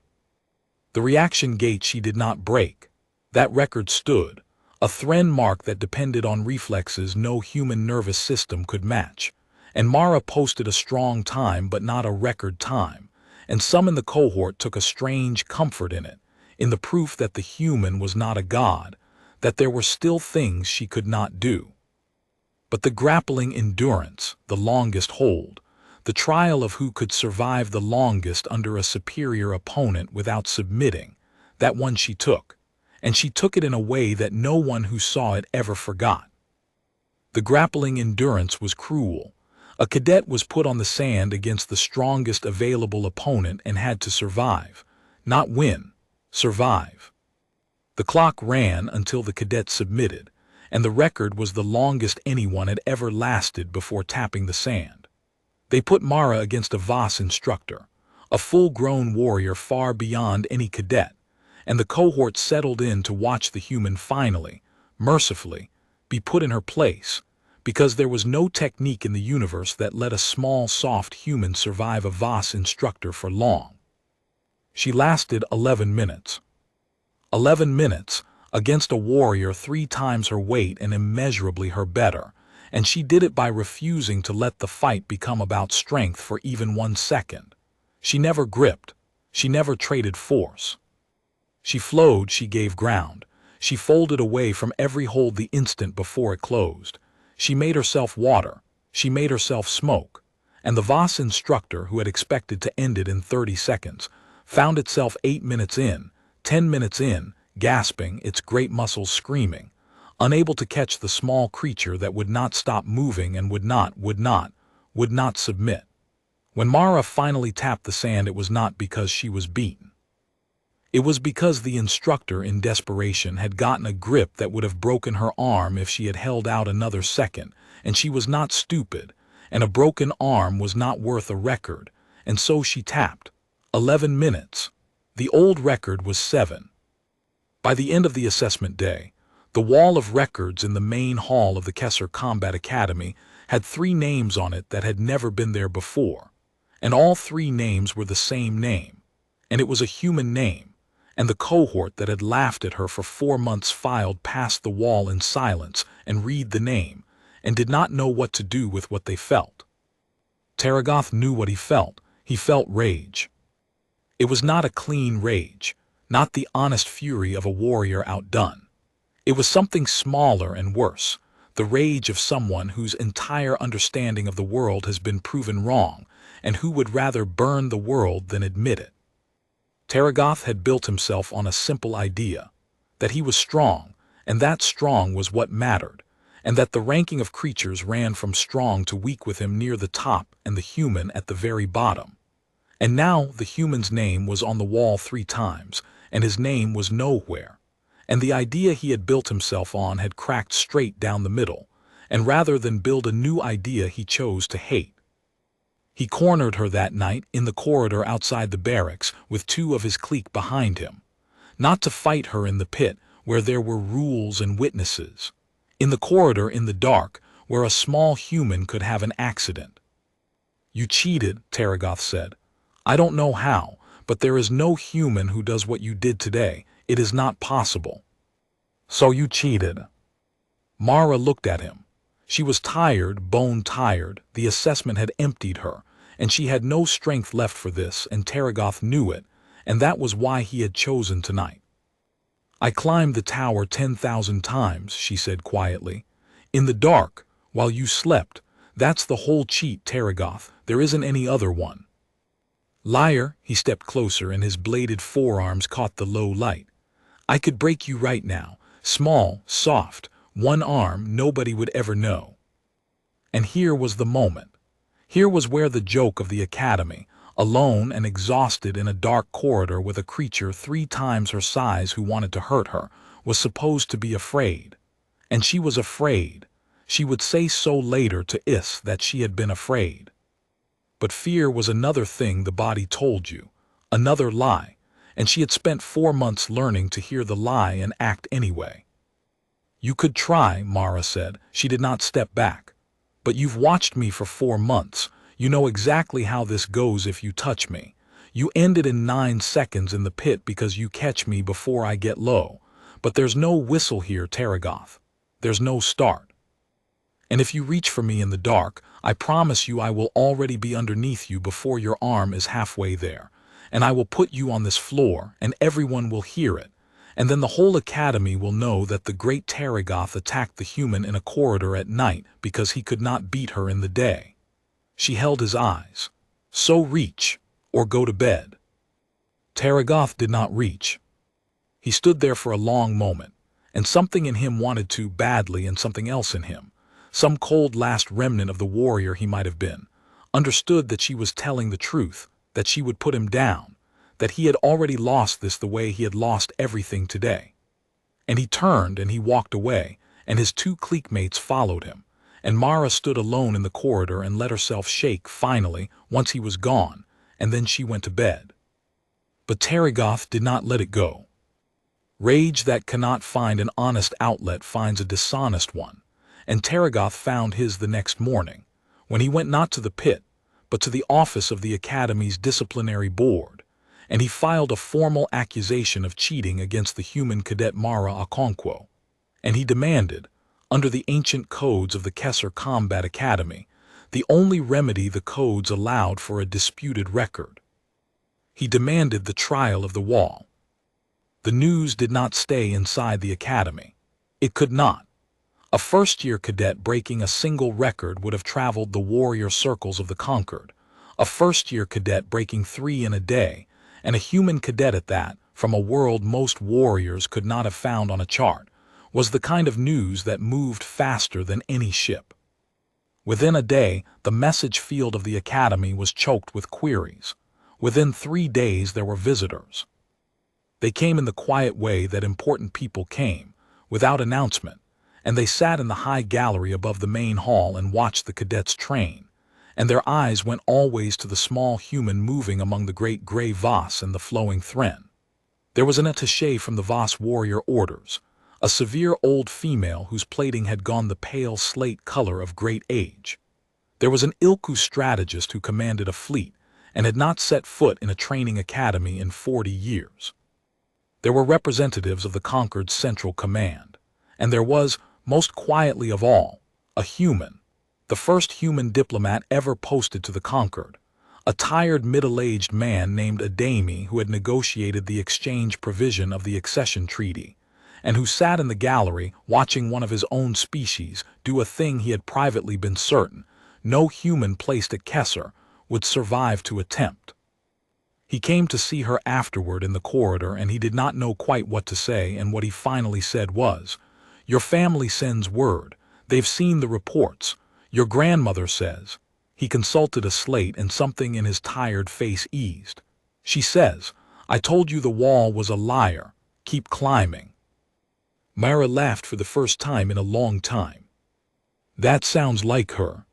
The reaction gate she did not break. That record stood, a thread mark that depended on reflexes no human nervous system could match. And Mara posted a strong time but not a record time, and some in the cohort took a strange comfort in the proof that the human was not a god, that there were still things she could not do. But the grappling endurance, the longest hold, the trial of who could survive the longest under a superior opponent without submitting, that one she took, and she took it in a way that no one who saw it ever forgot. The grappling endurance was cruel. A cadet was put on the sand against the strongest available opponent and had to survive. Not win, survive. The clock ran until the cadet submitted, and the record was the longest anyone had ever lasted before tapping the sand. They put Mara against a Voss instructor, a full-grown warrior far beyond any cadet, and the cohort settled in to watch the human finally, mercifully, be put in her place, because there was no technique in the universe that let a small, soft human survive a Voss instructor for long. She lasted 11 minutes. 11 minutes against a warrior 3 times her weight and immeasurably her better, and she did it by refusing to let the fight become about strength for even 1 second. She never gripped. She never traded force. She flowed, she gave ground. She folded away from every hold the instant before it closed. She made herself water. She made herself smoke. And the Voss instructor, who had expected to end it in 30 seconds, found itself 8 minutes in, 10 minutes in, gasping, its great muscles screaming, unable to catch the small creature that would not stop moving and would not submit. When Mara finally tapped the sand, it was not because she was beaten. It was because the instructor, in desperation, had gotten a grip that would have broken her arm if she had held out another second, and she was not stupid, and a broken arm was not worth a record, and so she tapped. 11 minutes. The old record was 7. By the end of the assessment day, the wall of records in the main hall of the Kessler Combat Academy had 3 names on it that had never been there before, and all 3 names were the same name, and it was a human name. And the cohort that had laughed at her for 4 months filed past the wall in silence and read the name, and did not know what to do with what they felt. Taragoth knew what he felt. He felt rage. It was not a clean rage, not the honest fury of a warrior outdone. It was something smaller and worse, the rage of someone whose entire understanding of the world has been proven wrong, and who would rather burn the world than admit it. Taragoth had built himself on a simple idea, that he was strong, and that strong was what mattered, and that the ranking of creatures ran from strong to weak with him near the top and the human at the very bottom. And now the human's name was on the wall 3 times, and his name was nowhere, and the idea he had built himself on had cracked straight down the middle, and rather than build a new idea he chose to hate. He cornered her that night in the corridor outside the barracks with 2 of his clique behind him. Not to fight her in the pit where there were rules and witnesses. In the corridor in the dark where a small human could have an accident. "You cheated," Taragoth said. "I don't know how, but there is no human who does what you did today. It is not possible." "So you cheated." Mara looked at him. She was tired, bone-tired. The assessment had emptied her, and she had no strength left for this, and Taragoth knew it, and that was why he had chosen tonight. "I climbed the tower 10,000 times," she said quietly. "In the dark, while you slept. That's the whole cheat, Taragoth. There isn't any other one." "Liar," he stepped closer, and his bladed forearms caught the low light. "I could break you right now. Small, soft, 1 arm, nobody would ever know." And here was the moment. Here was where the joke of the academy, alone and exhausted in a dark corridor with a creature 3 times her size who wanted to hurt her, was supposed to be afraid. And she was afraid. She would say so later to Is that she had been afraid. But fear was another thing the body told you, another lie, and she had spent 4 months learning to hear the lie and act anyway. "You could try," Mara said. She did not step back. "But you've watched me for 4 months. You know exactly how this goes if you touch me. You end it in 9 seconds in the pit because you catch me before I get low. But there's no whistle here, Taragoth. There's no start. And if you reach for me in the dark, I promise you I will already be underneath you before your arm is halfway there. And I will put you on this floor, and everyone will hear it. And then the whole academy will know that the great Taragoth attacked the human in a corridor at night because he could not beat her in the day. She held his eyes. So reach, or go to bed. Taragoth did not reach. He stood there for a long moment, and something in him wanted to badly, and something else in him, some cold last remnant of the warrior he might have been, understood that she was telling the truth, that she would put him down, that he had already lost this the way he had lost everything today. And he turned and he walked away, and his two cliquemates followed him, and Mara stood alone in the corridor and let herself shake finally once he was gone, and then she went to bed. But Taragoth did not let it go. Rage that cannot find an honest outlet finds a dishonest one, and Taragoth found his the next morning, when he went not to the pit, but to the office of the Academy's disciplinary board, and he filed a formal accusation of cheating against the human cadet Mara Okonkwo, and he demanded, under the ancient codes of the Kesser Combat Academy, the only remedy the codes allowed for a disputed record. He demanded the trial of the wall. The news did not stay inside the academy. It could not. A first-year cadet breaking a single record would have traveled the warrior circles of the conquered. A first-year cadet breaking 3 in a day, and a human cadet at that, from a world most warriors could not have found on a chart, was the kind of news that moved faster than any ship. Within a day, the message field of the academy was choked with queries. Within 3 days there were visitors. They came in the quiet way that important people came, without announcement, and they sat in the high gallery above the main hall and watched the cadets train, and their eyes went always to the small human moving among the great gray Voss and the flowing Thren. There was an attaché from the Voss warrior orders, a severe old female whose plating had gone the pale slate color of great age. There was an Ilku strategist who commanded a fleet, and had not set foot in a training academy in 40 years. There were representatives of the conquered Central Command, and there was, most quietly of all, a human, the first human diplomat ever posted to the conquered, a tired middle-aged man named Adami who had negotiated the exchange provision of the accession treaty, and who sat in the gallery watching one of his own species do a thing he had privately been certain no human placed at Kesser would survive to attempt. He came to see her afterward in the corridor, and he did not know quite what to say, and what he finally said was, "Your family sends word. They've seen the reports. Your grandmother says." He consulted a slate, and something in his tired face eased. "She says, I told you the wall was a liar. Keep climbing." Myra laughed for the first time in a long time. "That sounds like her."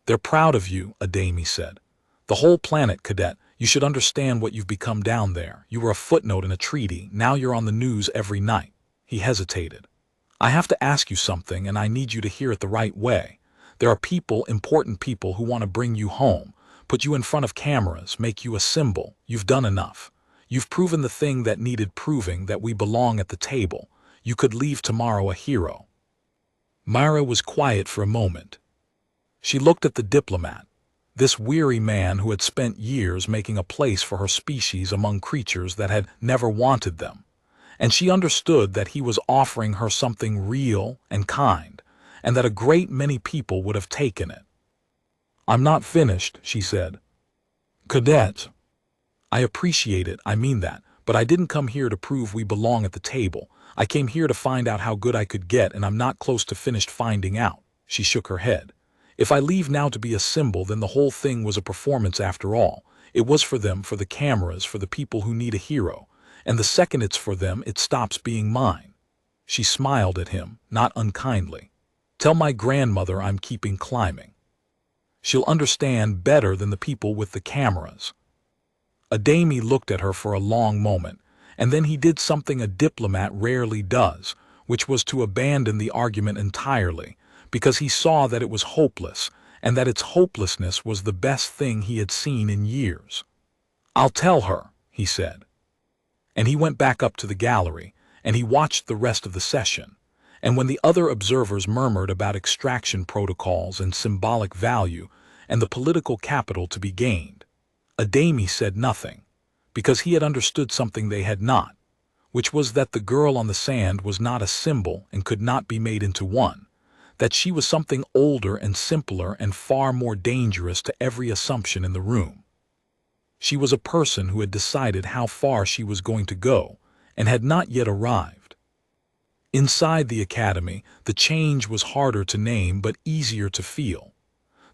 "They're proud of you," Adami said. "The whole planet, Cadet. You should understand what you've become down there. You were a footnote in a treaty. Now you're on the news every night." He hesitated. "I have to ask you something, and I need you to hear it the right way. There are people, important people, who want to bring you home, put you in front of cameras, make you a symbol. You've done enough. You've proven the thing that needed proving, that we belong at the table. You could leave tomorrow a hero." Myra was quiet for a moment. She looked at the diplomat, this weary man who had spent years making a place for her species among creatures that had never wanted them, and she understood that he was offering her something real and kind, and that a great many people would have taken it. "I'm not finished," she said. "Cadet, I appreciate it, I mean that, but I didn't come here to prove we belong at the table. I came here to find out how good I could get, and I'm not close to finished finding out." She shook her head. "If I leave now to be a symbol, then the whole thing was a performance after all. It was for them, for the cameras, for the people who need a hero. And the second it's for them, it stops being mine." She smiled at him, not unkindly. "Tell my grandmother I'm keeping climbing. She'll understand better than the people with the cameras." Adami looked at her for a long moment, and then he did something a diplomat rarely does, which was to abandon the argument entirely, because he saw that it was hopeless, and that its hopelessness was the best thing he had seen in years. "I'll tell her," he said. And he went back up to the gallery, and he watched the rest of the session. And when the other observers murmured about extraction protocols and symbolic value and the political capital to be gained, Adami said nothing, because he had understood something they had not, which was that the girl on the sand was not a symbol and could not be made into one, that she was something older and simpler and far more dangerous to every assumption in the room. She was a person who had decided how far she was going to go and had not yet arrived. Inside the academy, the change was harder to name but easier to feel.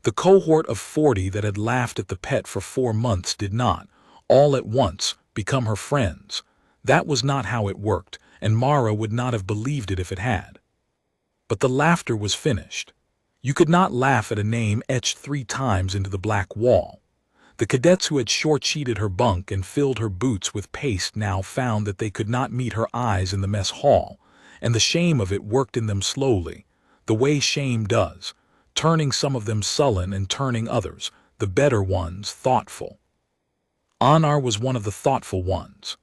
The cohort of 40 that had laughed at the pet for 4 months did not, all at once, become her friends. That was not how it worked, and Mara would not have believed it if it had. But the laughter was finished. You could not laugh at a name etched 3 times into the black wall. The cadets who had short-sheeted her bunk and filled her boots with paste now found that they could not meet her eyes in the mess hall, and the shame of it worked in them slowly, the way shame does, turning some of them sullen and turning others, the better ones, thoughtful. Anar was one of the thoughtful ones.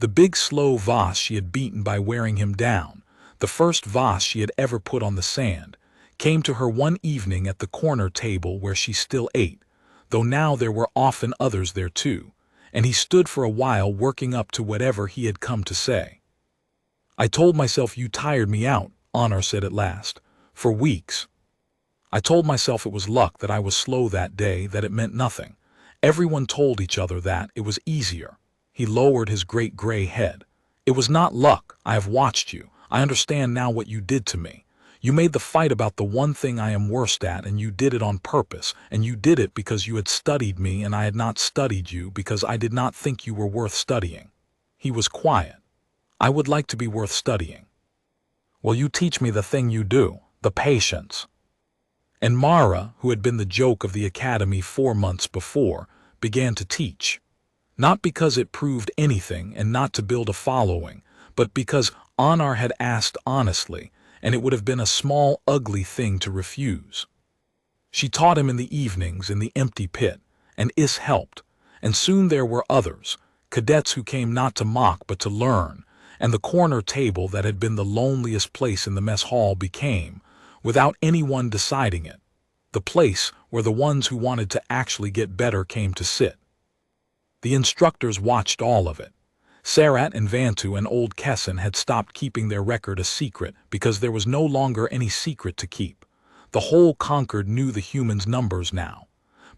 The big slow Voss she had beaten by wearing him down, the first Voss she had ever put on the sand, came to her one evening at the corner table where she still ate, though now there were often others there too, and he stood for a while working up to whatever he had come to say. "I told myself you tired me out," Anar said at last, "for weeks. I told myself it was luck that I was slow that day, that it meant nothing. Everyone told each other that it was easier." He lowered his great gray head. "It was not luck. I have watched you. I understand now what you did to me. You made the fight about the one thing I am worst at, and you did it on purpose, and you did it because you had studied me and I had not studied you because I did not think you were worth studying." He was quiet. "I would like to be worth studying." "Well, you teach me the thing you do, the patience." And Mara, who had been the joke of the academy 4 months before, began to teach. Not because it proved anything and not to build a following, but because Anar had asked honestly, and it would have been a small, ugly thing to refuse. She taught him in the evenings in the empty pit, and Is helped, and soon there were others, cadets who came not to mock but to learn, and the corner table that had been the loneliest place in the mess hall became, without anyone deciding it, the place where the ones who wanted to actually get better came to sit. The instructors watched all of it. Sarat and Vantu and old Kessin had stopped keeping their record a secret because there was no longer any secret to keep. The whole Concord knew the humans' numbers now.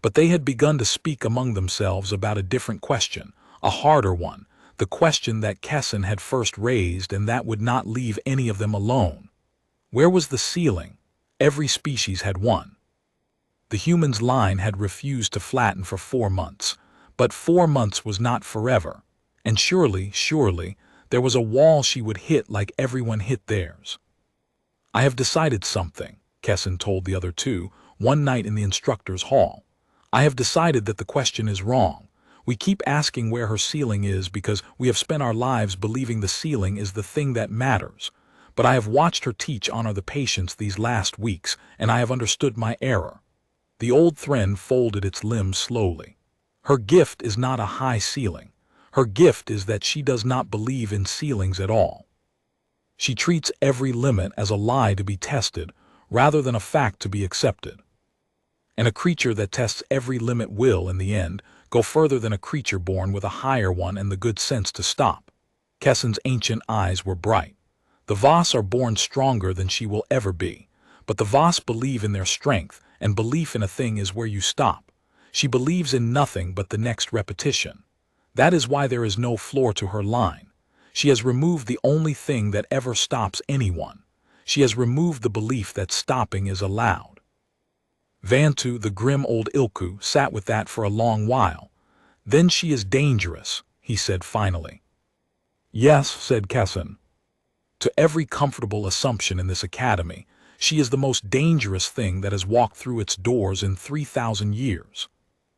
But they had begun to speak among themselves about a different question, a harder one, the question that Kessin had first raised and that would not leave any of them alone. Where was the ceiling? Every species had one. The humans' line had refused to flatten for 4 months, but 4 months was not forever. And surely, there was a wall she would hit like everyone hit theirs. "I have decided something," Kessin told the other 2, one night in the instructor's hall. "I have decided that the question is wrong. We keep asking where her ceiling is because we have spent our lives believing the ceiling is the thing that matters. But I have watched her teach Honor the Patience these last weeks, and I have understood my error." The old Thren folded its limbs slowly. "Her gift is not a high ceiling. Her gift is that she does not believe in ceilings at all. She treats every limit as a lie to be tested, rather than a fact to be accepted. And a creature that tests every limit will, in the end, go further than a creature born with a higher one and the good sense to stop." Kessin's ancient eyes were bright. "The Voss are born stronger than she will ever be, but the Voss believe in their strength, and belief in a thing is where you stop. She believes in nothing but the next repetition. That is why there is no floor to her line. She has removed the only thing that ever stops anyone. She has removed the belief that stopping is allowed." Vantu, the grim old Ilku, sat with that for a long while. "Then she is dangerous," he said finally. "Yes," said Kessin. "To every comfortable assumption in this academy, she is the most dangerous thing that has walked through its doors in 3,000 years."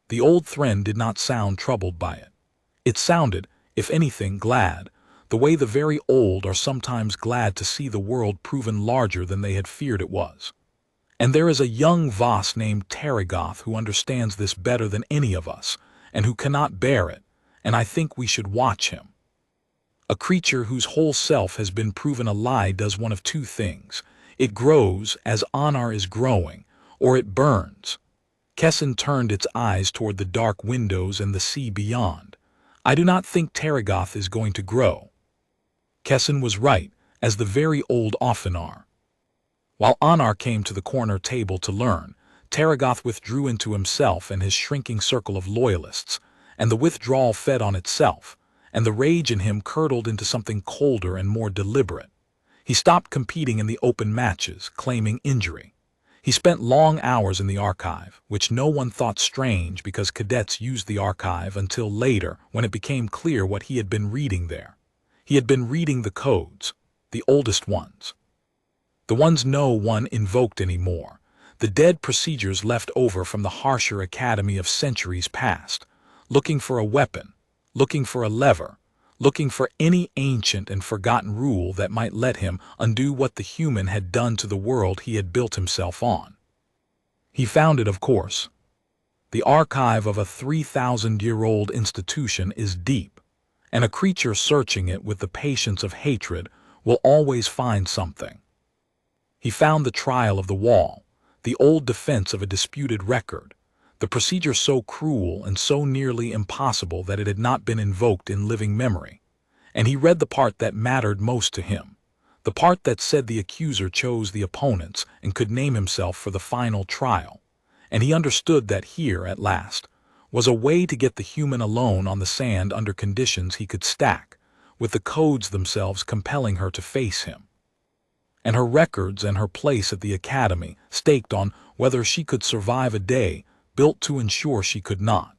The old Thren did not sound troubled by it. It sounded, if anything, glad, the way the very old are sometimes glad to see the world proven larger than they had feared it was. "And there is a young Voss named Taragoth who understands this better than any of us, and who cannot bear it, and I think we should watch him." A creature whose whole self has been proven a lie does one of two things. It grows as Anar is growing, or it burns. Kessin turned its eyes toward the dark windows and the sea beyond. I do not think Taragoth is going to grow. Kessin was right, as the very old often are. While Anar came to the corner table to learn, Taragoth withdrew into himself and his shrinking circle of loyalists, and the withdrawal fed on itself, and the rage in him curdled into something colder and more deliberate. He stopped competing in the open matches, claiming injury. He spent long hours in the archive, which no one thought strange because cadets used the archive until later when it became clear what he had been reading there. He had been reading the codes, the oldest ones. The ones no one invoked anymore, the dead procedures left over from the harsher academy of centuries past, looking for a weapon, looking for a lever, looking for any ancient and forgotten rule that might let him undo what the human had done to the world he had built himself on. He found it, of course. The archive of a 3,000-year-old institution is deep, and a creature searching it with the patience of hatred will always find something. He found the trial of the wall, the old defense of a disputed record, the procedure so cruel and so nearly impossible that it had not been invoked in living memory. And he read the part that mattered most to him, the part that said the accuser chose the opponents and could name himself for the final trial. And he understood that here, at last, was a way to get the human alone on the sand under conditions he could stack, with the codes themselves compelling her to face him. And her records and her place at the academy staked on whether she could survive a day built to ensure she could not.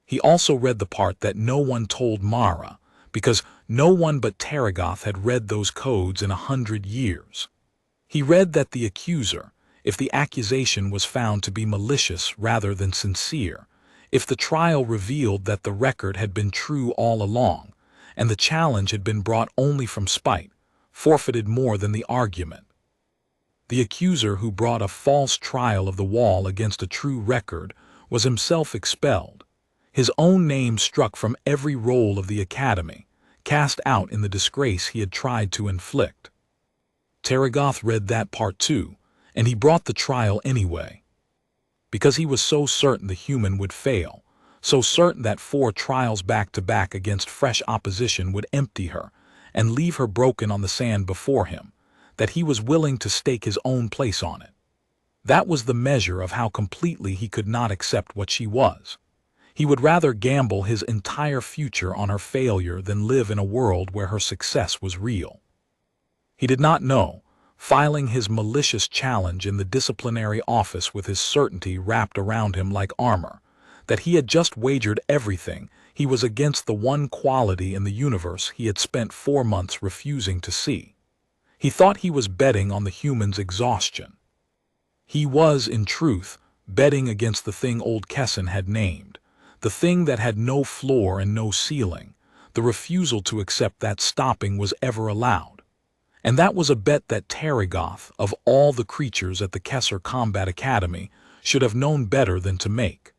He also read the part that no one told Mara, because no one but Taragoth had read those codes in 100 years. He read that the accuser, if the accusation was found to be malicious rather than sincere, if the trial revealed that the record had been true all along, and the challenge had been brought only from spite, forfeited more than the argument. The accuser who brought a false trial of the wall against a true record was himself expelled, his own name struck from every roll of the academy, cast out in the disgrace he had tried to inflict. Taragoth read that part too, and he brought the trial anyway. Because he was so certain the human would fail, so certain that 4 trials back-to-back against fresh opposition would empty her and leave her broken on the sand before him, that he was willing to stake his own place on it. That was the measure of how completely he could not accept what she was. He would rather gamble his entire future on her failure than live in a world where her success was real. He did not know, filing his malicious challenge in the disciplinary office with his certainty wrapped around him like armor, that he had just wagered everything he was against the one quality in the universe he had spent 4 months refusing to see. He thought he was betting on the human's exhaustion. He was, in truth, betting against the thing old Kessin had named, the thing that had no floor and no ceiling, the refusal to accept that stopping was ever allowed. And that was a bet that Taragoth, of all the creatures at the Kesser Combat Academy, should have known better than to make.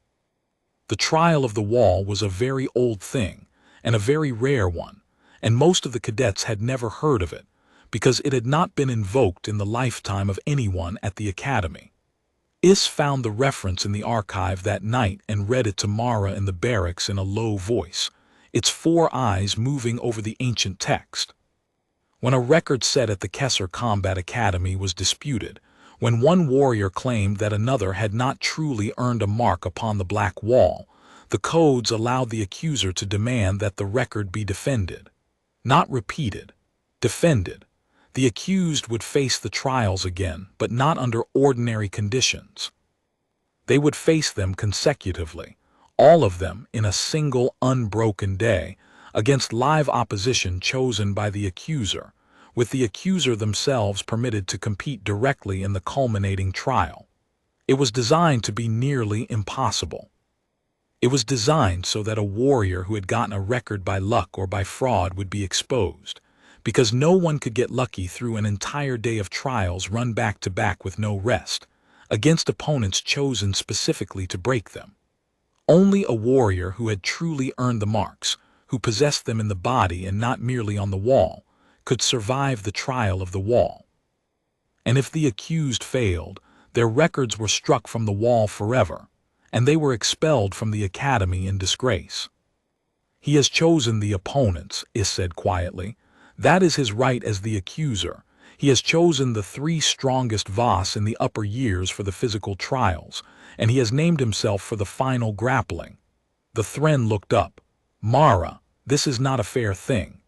The trial of the wall was a very old thing, and a very rare one, and most of the cadets had never heard of it, because it had not been invoked in the lifetime of anyone at the academy. Is found the reference in the archive that night and read it to Mara in the barracks in a low voice, its 4 eyes moving over the ancient text. When a record set at the Kesser Combat Academy was disputed, when one warrior claimed that another had not truly earned a mark upon the black wall, the codes allowed the accuser to demand that the record be defended. Not repeated, defended. The accused would face the trials again, but not under ordinary conditions. They would face them consecutively, all of them in a single unbroken day, against live opposition chosen by the accuser, with the accuser themselves permitted to compete directly in the culminating trial. It was designed to be nearly impossible. It was designed so that a warrior who had gotten a record by luck or by fraud would be exposed, because no one could get lucky through an entire day of trials run back-to-back with no rest, against opponents chosen specifically to break them. Only a warrior who had truly earned the marks, who possessed them in the body and not merely on the wall, could survive the trial of the wall. And if the accused failed, their records were struck from the wall forever, and they were expelled from the academy in disgrace. He has chosen the opponents, Is said quietly. That is his right as the accuser. He has chosen the 3 strongest Voss in the upper years for the physical trials, and he has named himself for the final grappling. The Thren looked up. Mara, this is not a fair thing.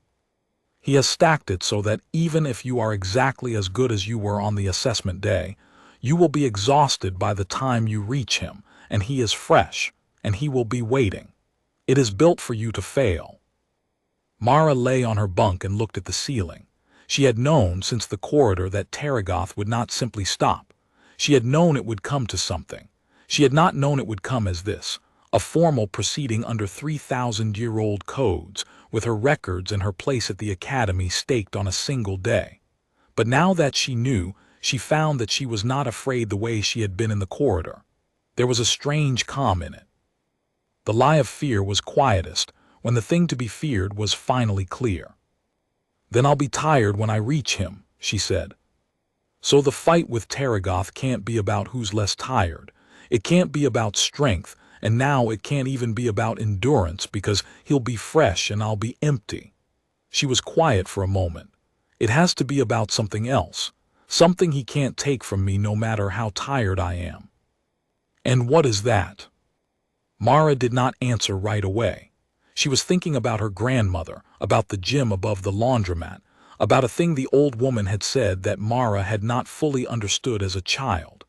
He has stacked it so that even if you are exactly as good as you were on the assessment day, you will be exhausted by the time you reach him, and he is fresh, and he will be waiting. It is built for you to fail. Mara lay on her bunk and looked at the ceiling. She had known since the corridor that Taragoth would not simply stop. She had known it would come to something. She had not known it would come as this, a formal proceeding under 3,000-year-old codes, with her records and her place at the academy staked on a single day. But now that she knew, she found that she was not afraid the way she had been in the corridor. There was a strange calm in it. The lie of fear was quietest when the thing to be feared was finally clear. Then I'll be tired when I reach him, she said. So the fight with Taragoth can't be about who's less tired. It can't be about strength, and now it can't even be about endurance because he'll be fresh and I'll be empty. She was quiet for a moment. It has to be about something else, something he can't take from me no matter how tired I am. And what is that? Mara did not answer right away. She was thinking about her grandmother, about the gym above the laundromat, about a thing the old woman had said that Mara had not fully understood as a child.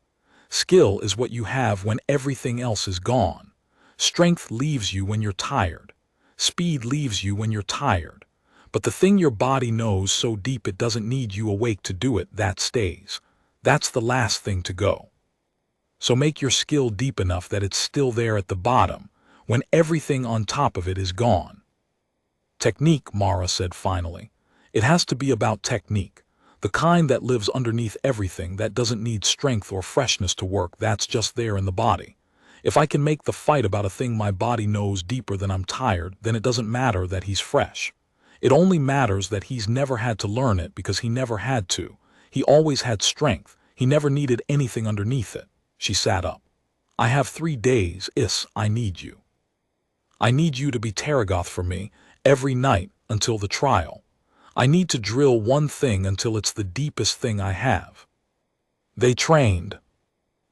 Skill is what you have when everything else is gone. Strength leaves you when you're tired. Speed leaves you when you're tired. But the thing your body knows so deep it doesn't need you awake to do it, that stays. That's the last thing to go. So make your skill deep enough that it's still there at the bottom, when everything on top of it is gone. Technique, Mara said finally. It has to be about technique. The kind that lives underneath everything, that doesn't need strength or freshness to work, that's just there in the body. If I can make the fight about a thing my body knows deeper than I'm tired, then it doesn't matter that he's fresh. It only matters that he's never had to learn it because he never had to. He always had strength. He never needed anything underneath it. She sat up. I have 3 days, I need you. I need you to be Taragoth for me, every night until the trial. I need to drill one thing until it's the deepest thing I have. They trained.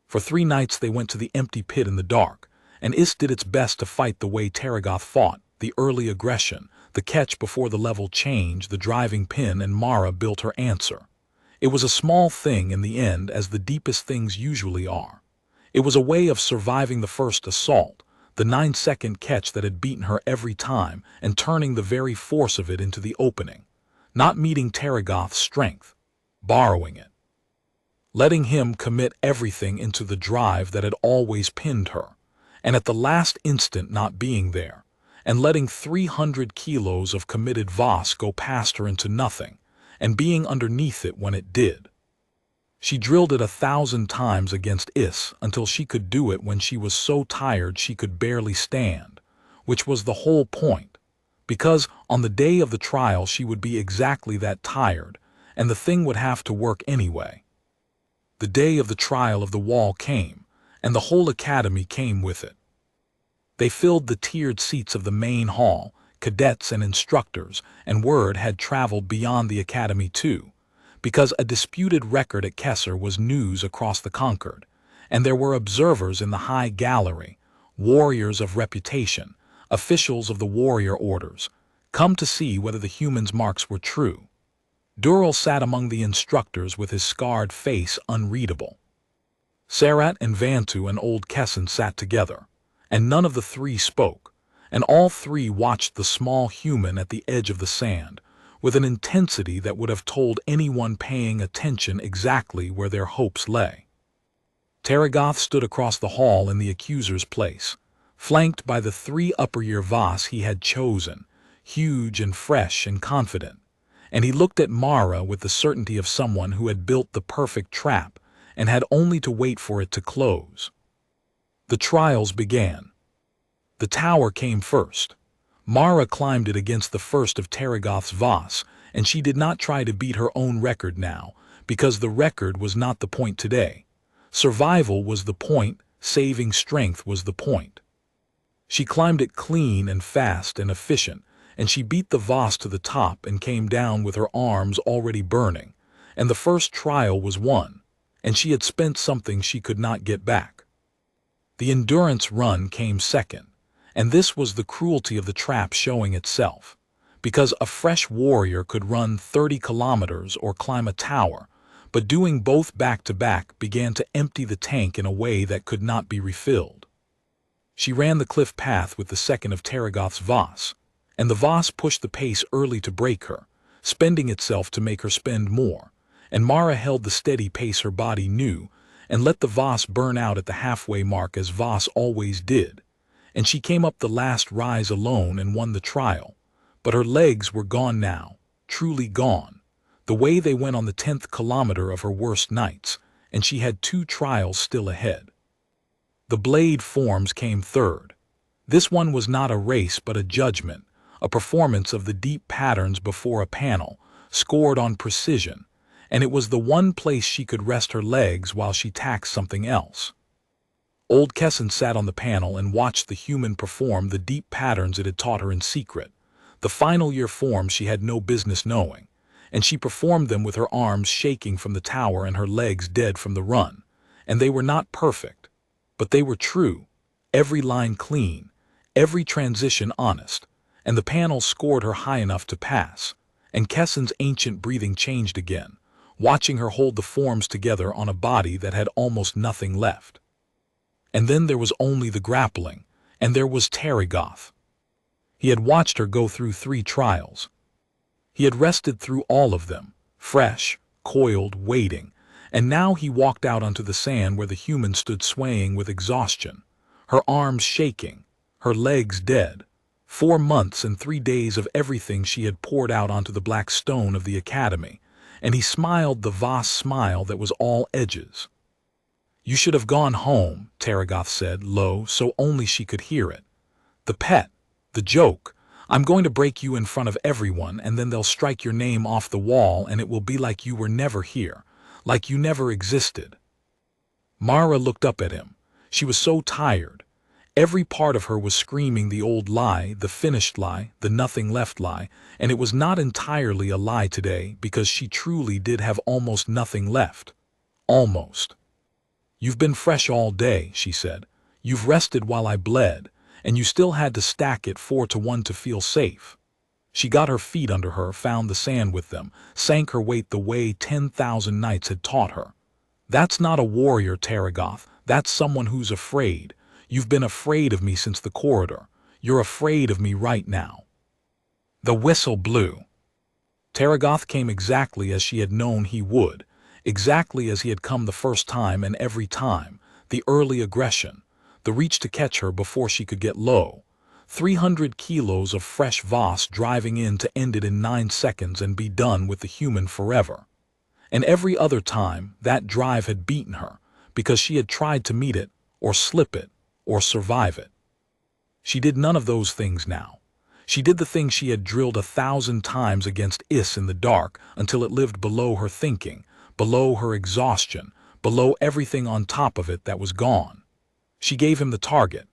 For 3 nights they went to the empty pit in the dark, and did its best to fight the way Taragoth fought, the early aggression, the catch before the level change, the driving pin, and Mara built her answer. It was a small thing in the end, as the deepest things usually are. It was a way of surviving the first assault, the 9-second catch that had beaten her every time, and turning the very force of it into the opening. Not meeting Taragoth's strength, borrowing it. Letting him commit everything into the drive that had always pinned her, and at the last instant not being there, and letting 300 kilos of committed Voss go past her into nothing, and being underneath it when it did. She drilled it 1,000 times against until she could do it when she was so tired she could barely stand, which was the whole point, because on the day of the trial she would be exactly that tired, and the thing would have to work anyway. The day of the trial of the wall came, and the whole academy came with it. They filled the tiered seats of the main hall, cadets and instructors, and word had traveled beyond the academy too, because a disputed record at Kesser was news across the Concord, and there were observers in the high gallery, warriors of reputation, officials of the warrior orders, come to see whether the humans' marks were true. Dural sat among the instructors with his scarred face unreadable. Sarat and Vantu and old Kessin sat together, and none of the 3 spoke, and all 3 watched the small human at the edge of the sand, with an intensity that would have told anyone paying attention exactly where their hopes lay. Taragoth stood across the hall in the accuser's place, flanked by the 3 upper-year Voss he had chosen, huge and fresh and confident, and he looked at Mara with the certainty of someone who had built the perfect trap and had only to wait for it to close. The trials began. The tower came first. Mara climbed it against the first of Taragoth's Voss, and she did not try to beat her own record now, because the record was not the point today. Survival was the point, saving strength was the point. She climbed it clean and fast and efficient, and she beat the Voss to the top and came down with her arms already burning, and the first trial was won, and she had spent something she could not get back. The endurance run came second, and this was the cruelty of the trap showing itself, because a fresh warrior could run 30 kilometers or climb a tower, but doing both back-to-back began to empty the tank in a way that could not be refilled. She ran the cliff path with the second of Taragoth's Voss, and the Voss pushed the pace early to break her, spending itself to make her spend more, and Mara held the steady pace her body knew, and let the Voss burn out at the halfway mark as Voss always did, and she came up the last rise alone and won the trial, but her legs were gone now, truly gone, the way they went on the 10th kilometer of her worst nights, and she had 2 trials still ahead. The blade forms came third. This one was not a race but a judgment, a performance of the deep patterns before a panel, scored on precision, and it was the one place she could rest her legs while she taxed something else. Old Kesson sat on the panel and watched the human perform the deep patterns it had taught her in secret, the final year forms she had no business knowing, and she performed them with her arms shaking from the tower and her legs dead from the run, and they were not perfect, but they were true, every line clean, every transition honest, and the panel scored her high enough to pass, and Kesson's ancient breathing changed again, watching her hold the forms together on a body that had almost nothing left. And then there was only the grappling, and there was Taragoth. He had watched her go through 3 trials. He had rested through all of them, fresh, coiled, waiting, and now he walked out onto the sand where the human stood swaying with exhaustion, her arms shaking, her legs dead. 4 months and 3 days of everything she had poured out onto the black stone of the academy, and he smiled the Voss smile that was all edges. "You should have gone home," Taragoth said, low, so only she could hear it. "The pet, the joke. I'm going to break you in front of everyone, and then they'll strike your name off the wall, and it will be like you were never here, like you never existed." Mara looked up at him. She was so tired. Every part of her was screaming the old lie, the finished lie, the nothing-left lie, and it was not entirely a lie today because she truly did have almost nothing left. Almost. "You've been fresh all day," she said. "You've rested while I bled, and you still had to stack it 4-to-1 to feel safe." She got her feet under her, found the sand with them, sank her weight the way 10,000 nights had taught her. "That's not a warrior, Taragoth. That's someone who's afraid. You've been afraid of me since the corridor. You're afraid of me right now." The whistle blew. Taragoth came exactly as she had known he would, exactly as he had come the first time and every time, the early aggression, the reach to catch her before she could get low. 300 kilos of fresh Voss driving in to end it in 9 seconds and be done with the human forever. And every other time, that drive had beaten her, because she had tried to meet it, or slip it, or survive it. She did none of those things now. She did the thing she had drilled 1,000 times against Is in the dark until it lived below her thinking, below her exhaustion, below everything on top of it that was gone. She gave him the target.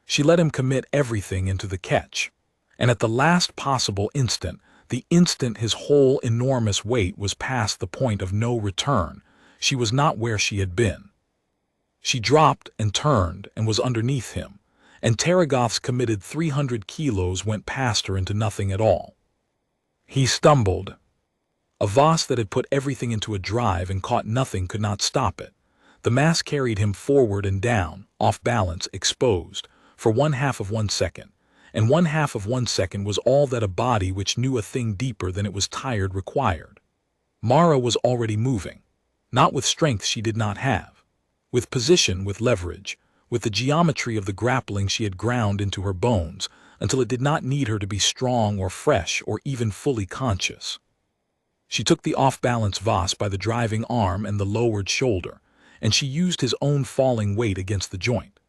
She let him commit everything into the catch. And at the last possible instant, the instant his whole enormous weight was past the point of no return, she was not where she had been. She dropped and turned and was underneath him, and Taragoth's committed 300 kilos went past her into nothing at all. He stumbled. A Voss that had put everything into a drive and caught nothing could not stop it. The mass carried him forward and down, off balance, exposed, for 1/2 of 1 second, and 1/2 of 1 second was all that a body which knew a thing deeper than it was tired required. Mara was already moving, not with strength she did not have, with position, with leverage, with the geometry of the grappling she had ground into her bones, until it did not need her to be strong or fresh or even fully conscious. She took the off-balance Voss by the driving arm and the lowered shoulder, and she used his own falling weight against the joint.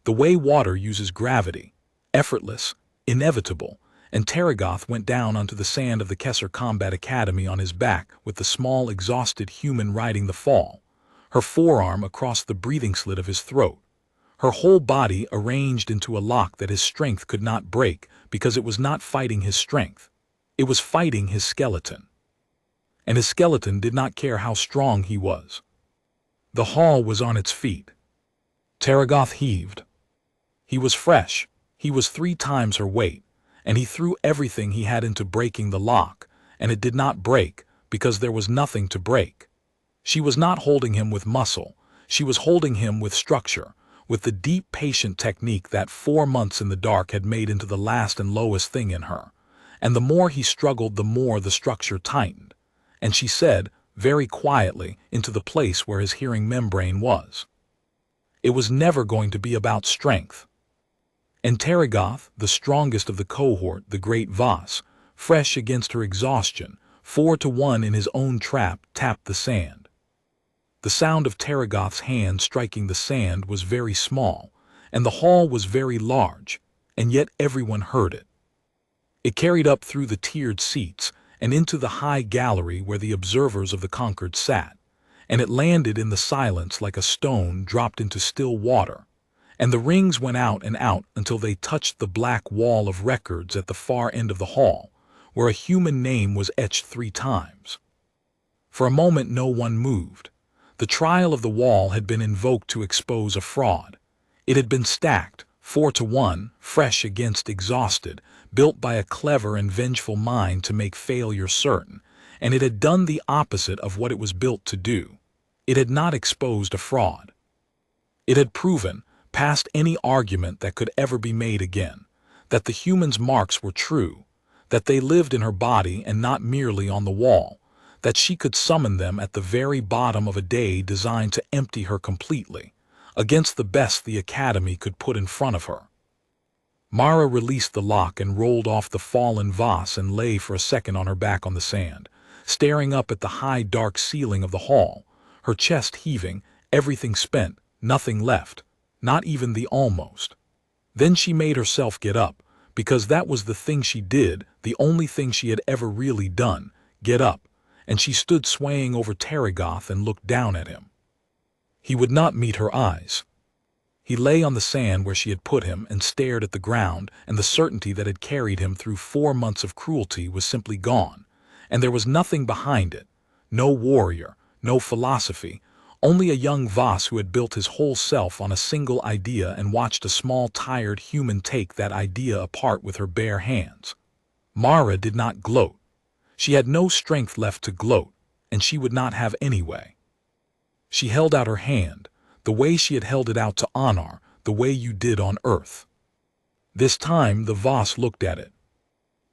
The way water uses gravity, effortless, inevitable, and Taragoth went down onto the sand of the Kesser Combat Academy on his back with the small, exhausted human riding the fall, her forearm across the breathing slit of his throat, her whole body arranged into a lock that his strength could not break because it was not fighting his strength. It was fighting his skeleton. And his skeleton did not care how strong he was. The hall was on its feet. Taragoth heaved. He was fresh. He was 3 times her weight, and he threw everything he had into breaking the lock, and it did not break because there was nothing to break. She was not holding him with muscle. She was holding him with structure, with the deep, patient technique that 4 months in the dark had made into the last and lowest thing in her. And the more he struggled, the more the structure tightened. And she said, very quietly, into the place where his hearing membrane was, "It was never going to be about strength." And Taragoth, the strongest of the cohort, the great Voss, fresh against her exhaustion, 4-1 in his own trap, tapped the sand. The sound of Taragoth's hand striking the sand was very small, and the hall was very large, and yet everyone heard it. It carried up through the tiered seats and into the high gallery where the observers of the conquered sat, and it landed in the silence like a stone dropped into still water, and the rings went out and out until they touched the black wall of records at the far end of the hall, where a human name was etched 3 times. For a moment no one moved. The trial of the wall had been invoked to expose a fraud. It had been stacked, 4-1, fresh against exhausted, built by a clever and vengeful mind to make failure certain, and it had done the opposite of what it was built to do. It had not exposed a fraud. It had proven, past any argument that could ever be made again, that the human's marks were true, that they lived in her body and not merely on the wall, that she could summon them at the very bottom of a day designed to empty her completely, against the best the Academy could put in front of her. Mara released the lock and rolled off the fallen Voss and lay for a second on her back on the sand, staring up at the high dark ceiling of the hall, her chest heaving, everything spent, nothing left, not even the almost. Then she made herself get up, because that was the thing she did, the only thing she had ever really done, get up, and she stood swaying over Taragoth and looked down at him. He would not meet her eyes. He lay on the sand where she had put him and stared at the ground, and the certainty that had carried him through 4 months of cruelty was simply gone, and there was nothing behind it, no warrior, no philosophy, only a young Voss who had built his whole self on a single idea and watched a small, tired human take that idea apart with her bare hands. Mara did not gloat. She had no strength left to gloat, and she would not have anyway. She held out her hand, the way she had held it out to Anar, the way you did on Earth. This time the Voss looked at it.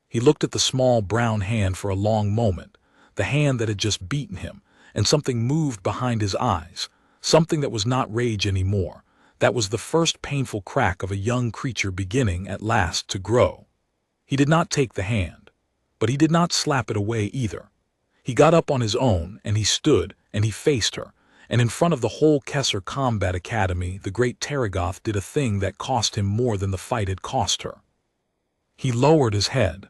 He looked at the small brown hand for a long moment, the hand that had just beaten him, and something moved behind his eyes, something that was not rage anymore. That was the first painful crack of a young creature beginning at last to grow. He did not take the hand, but he did not slap it away either. He got up on his own, and he stood, and he faced her, and in front of the whole Kesser Combat Academy, the great Taragoth did a thing that cost him more than the fight had cost her. He lowered his head.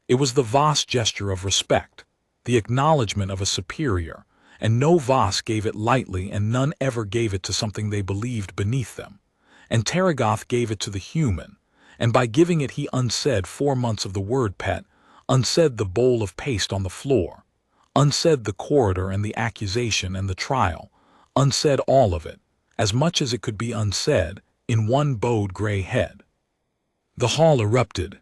It was the Voss gesture of respect, the acknowledgement of a superior, and no Voss gave it lightly, and none ever gave it to something they believed beneath them. And Taragoth gave it to the human, and by giving it he unsaid 4 months of the word pet, unsaid the bowl of paste on the floor, unsaid the corridor and the accusation and the trial, unsaid all of it, as much as it could be unsaid, in one bowed gray head. The hall erupted.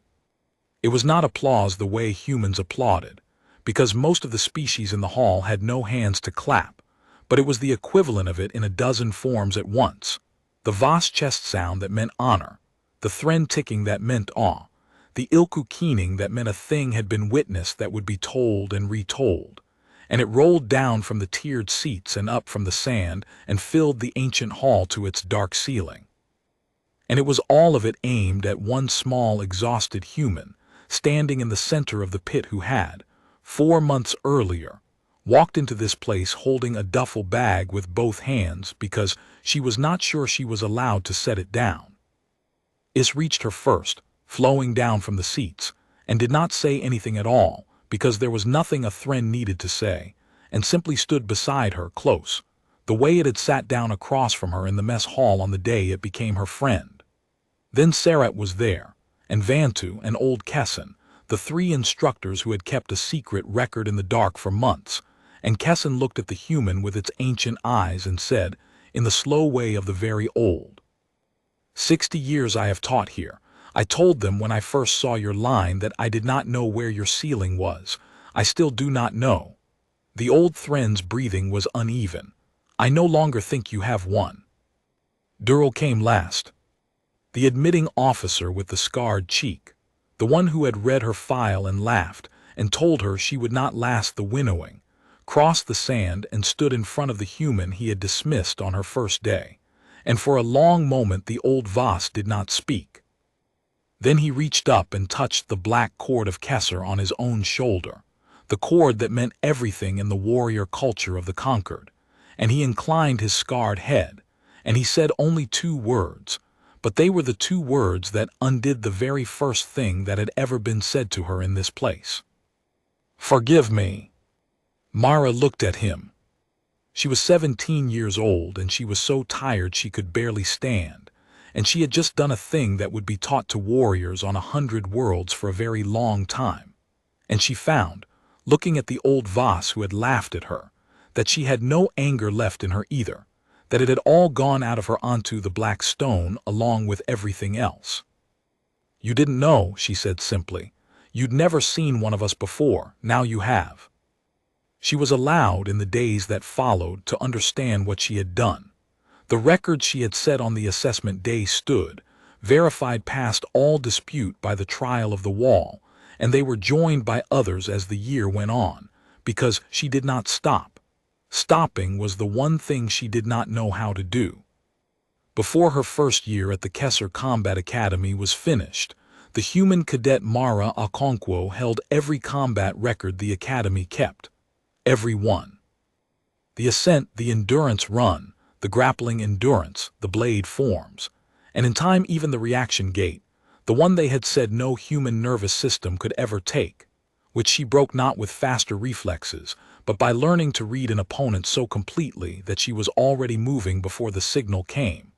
It was not applause the way humans applauded, because most of the species in the hall had no hands to clap, but it was the equivalent of it in a dozen forms at once. The Voss chest sound that meant honor, the Thren ticking that meant awe, the Ilku keening that meant a thing had been witnessed that would be told and retold, and it rolled down from the tiered seats and up from the sand and filled the ancient hall to its dark ceiling. And it was all of it aimed at one small, exhausted human, standing in the center of the pit who had, 4 months earlier, walked into this place holding a duffel bag with both hands because she was not sure she was allowed to set it down. It reached her first, flowing down from the seats, and did not say anything at all, because there was nothing a Thren needed to say, and simply stood beside her, close, the way it had sat down across from her in the mess hall on the day it became her friend. Then Sarat was there, and Vantu and old Kessin, the three instructors who had kept a secret record in the dark for months, and Kessin looked at the human with its ancient eyes and said, in the slow way of the very old, 60 years I have taught here. I told them when I first saw your line that I did not know where your ceiling was. I still do not know. The old Thren's breathing was uneven. I no longer think you have one. Durrell came last. The admitting officer with the scarred cheek, the one who had read her file and laughed and told her she would not last the winnowing, crossed the sand and stood in front of the human he had dismissed on her first day, and for a long moment the old Voss did not speak. Then he reached up and touched the black cord of Kesser on his own shoulder, the cord that meant everything in the warrior culture of the conquered, and he inclined his scarred head, and he said only 2 words, but they were the 2 words that undid the very first thing that had ever been said to her in this place. Forgive me. Mara looked at him. She was 17 years old, and she was so tired she could barely stand, and she had just done a thing that would be taught to warriors on 100 worlds for a very long time. And she found, looking at the old Voss who had laughed at her, that she had no anger left in her either, that it had all gone out of her onto the black stone along with everything else. You didn't know, she said simply. You'd never seen one of us before, now you have. She was allowed in the days that followed to understand what she had done. The record she had set on the assessment day stood, verified past all dispute by the trial of the wall, and they were joined by others as the year went on, because she did not stop. Stopping was the one thing she did not know how to do. Before her first year at the Kesser Combat Academy was finished, the human cadet Mara Okonkwo held every combat record the Academy kept. Every one. The ascent, the endurance run, the grappling endurance, the blade forms, and in time even the reaction gate, the one they had said no human nervous system could ever take, which she broke not with faster reflexes, but by learning to read an opponent so completely that she was already moving before the signal came,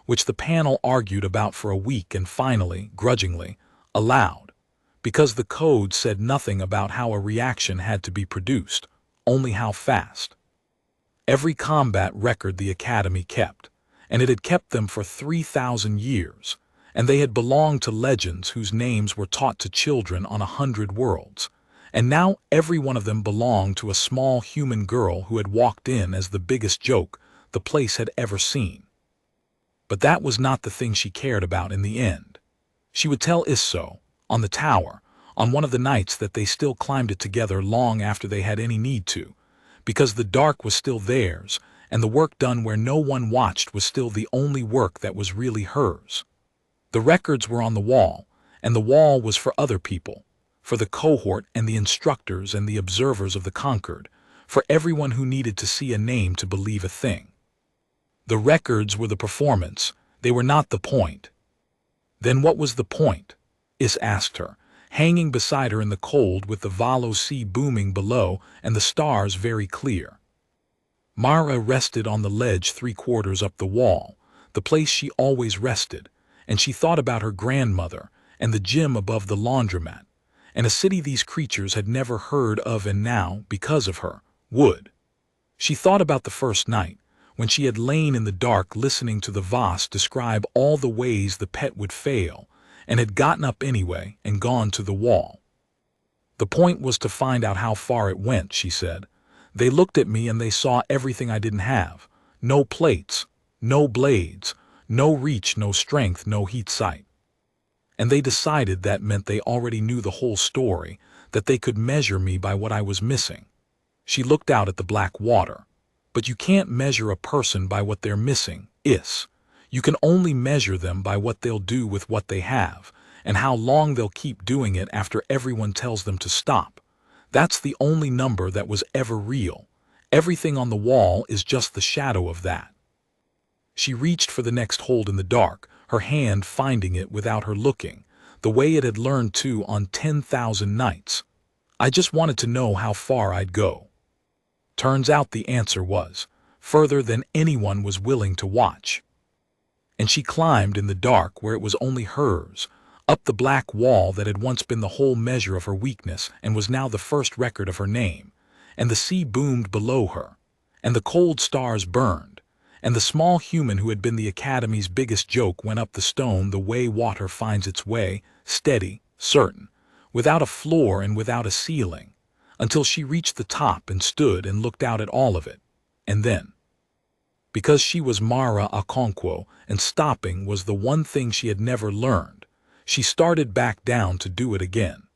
which the panel argued about for a week and finally, grudgingly, allowed, because the code said nothing about how a reaction had to be produced, only how fast. Every combat record the Academy kept, and it had kept them for 3,000 years, and they had belonged to legends whose names were taught to children on 100 worlds, and now every one of them belonged to a small human girl who had walked in as the biggest joke the place had ever seen. But that was not the thing she cared about in the end. She would tell Isso, on the tower, on one of the nights that they still climbed it together long after they had any need to, because the dark was still theirs, and the work done where no one watched was still the only work that was really hers. The records were on the wall, and the wall was for other people, for the cohort and the instructors and the observers of the conquered, for everyone who needed to see a name to believe a thing. The records were the performance, they were not the point. Then what was the point? Is asked her, hanging beside her in the cold with the Valo sea booming below and the stars very clear. Mara rested on the ledge 3/4 up the wall, the place she always rested, and she thought about her grandmother and the gym above the laundromat, and a city these creatures had never heard of and now, because of her, would. She thought about the first night, when she had lain in the dark listening to the Voss describe all the ways the pet would fail, and had gotten up anyway and gone to the wall. The point was to find out how far it went, she said. They looked at me and they saw everything I didn't have. No plates, no blades, no reach, no strength, no heat sight. And they decided that meant they already knew the whole story, that they could measure me by what I was missing. She looked out at the black water. But you can't measure a person by what they're missing, Is. You can only measure them by what they'll do with what they have, and how long they'll keep doing it after everyone tells them to stop. That's the only number that was ever real. Everything on the wall is just the shadow of that. She reached for the next hold in the dark, her hand finding it without her looking, the way it had learned to on 10,000 nights. I just wanted to know how far I'd go. Turns out the answer was further than anyone was willing to watch. And she climbed in the dark where it was only hers, up the black wall that had once been the whole measure of her weakness and was now the first record of her name, and the sea boomed below her, and the cold stars burned, and the small human who had been the Academy's biggest joke went up the stone the way water finds its way, steady, certain, without a floor and without a ceiling, until she reached the top and stood and looked out at all of it, and then, because she was Mara Okonkwo and stopping was the one thing she had never learned, she started back down to do it again.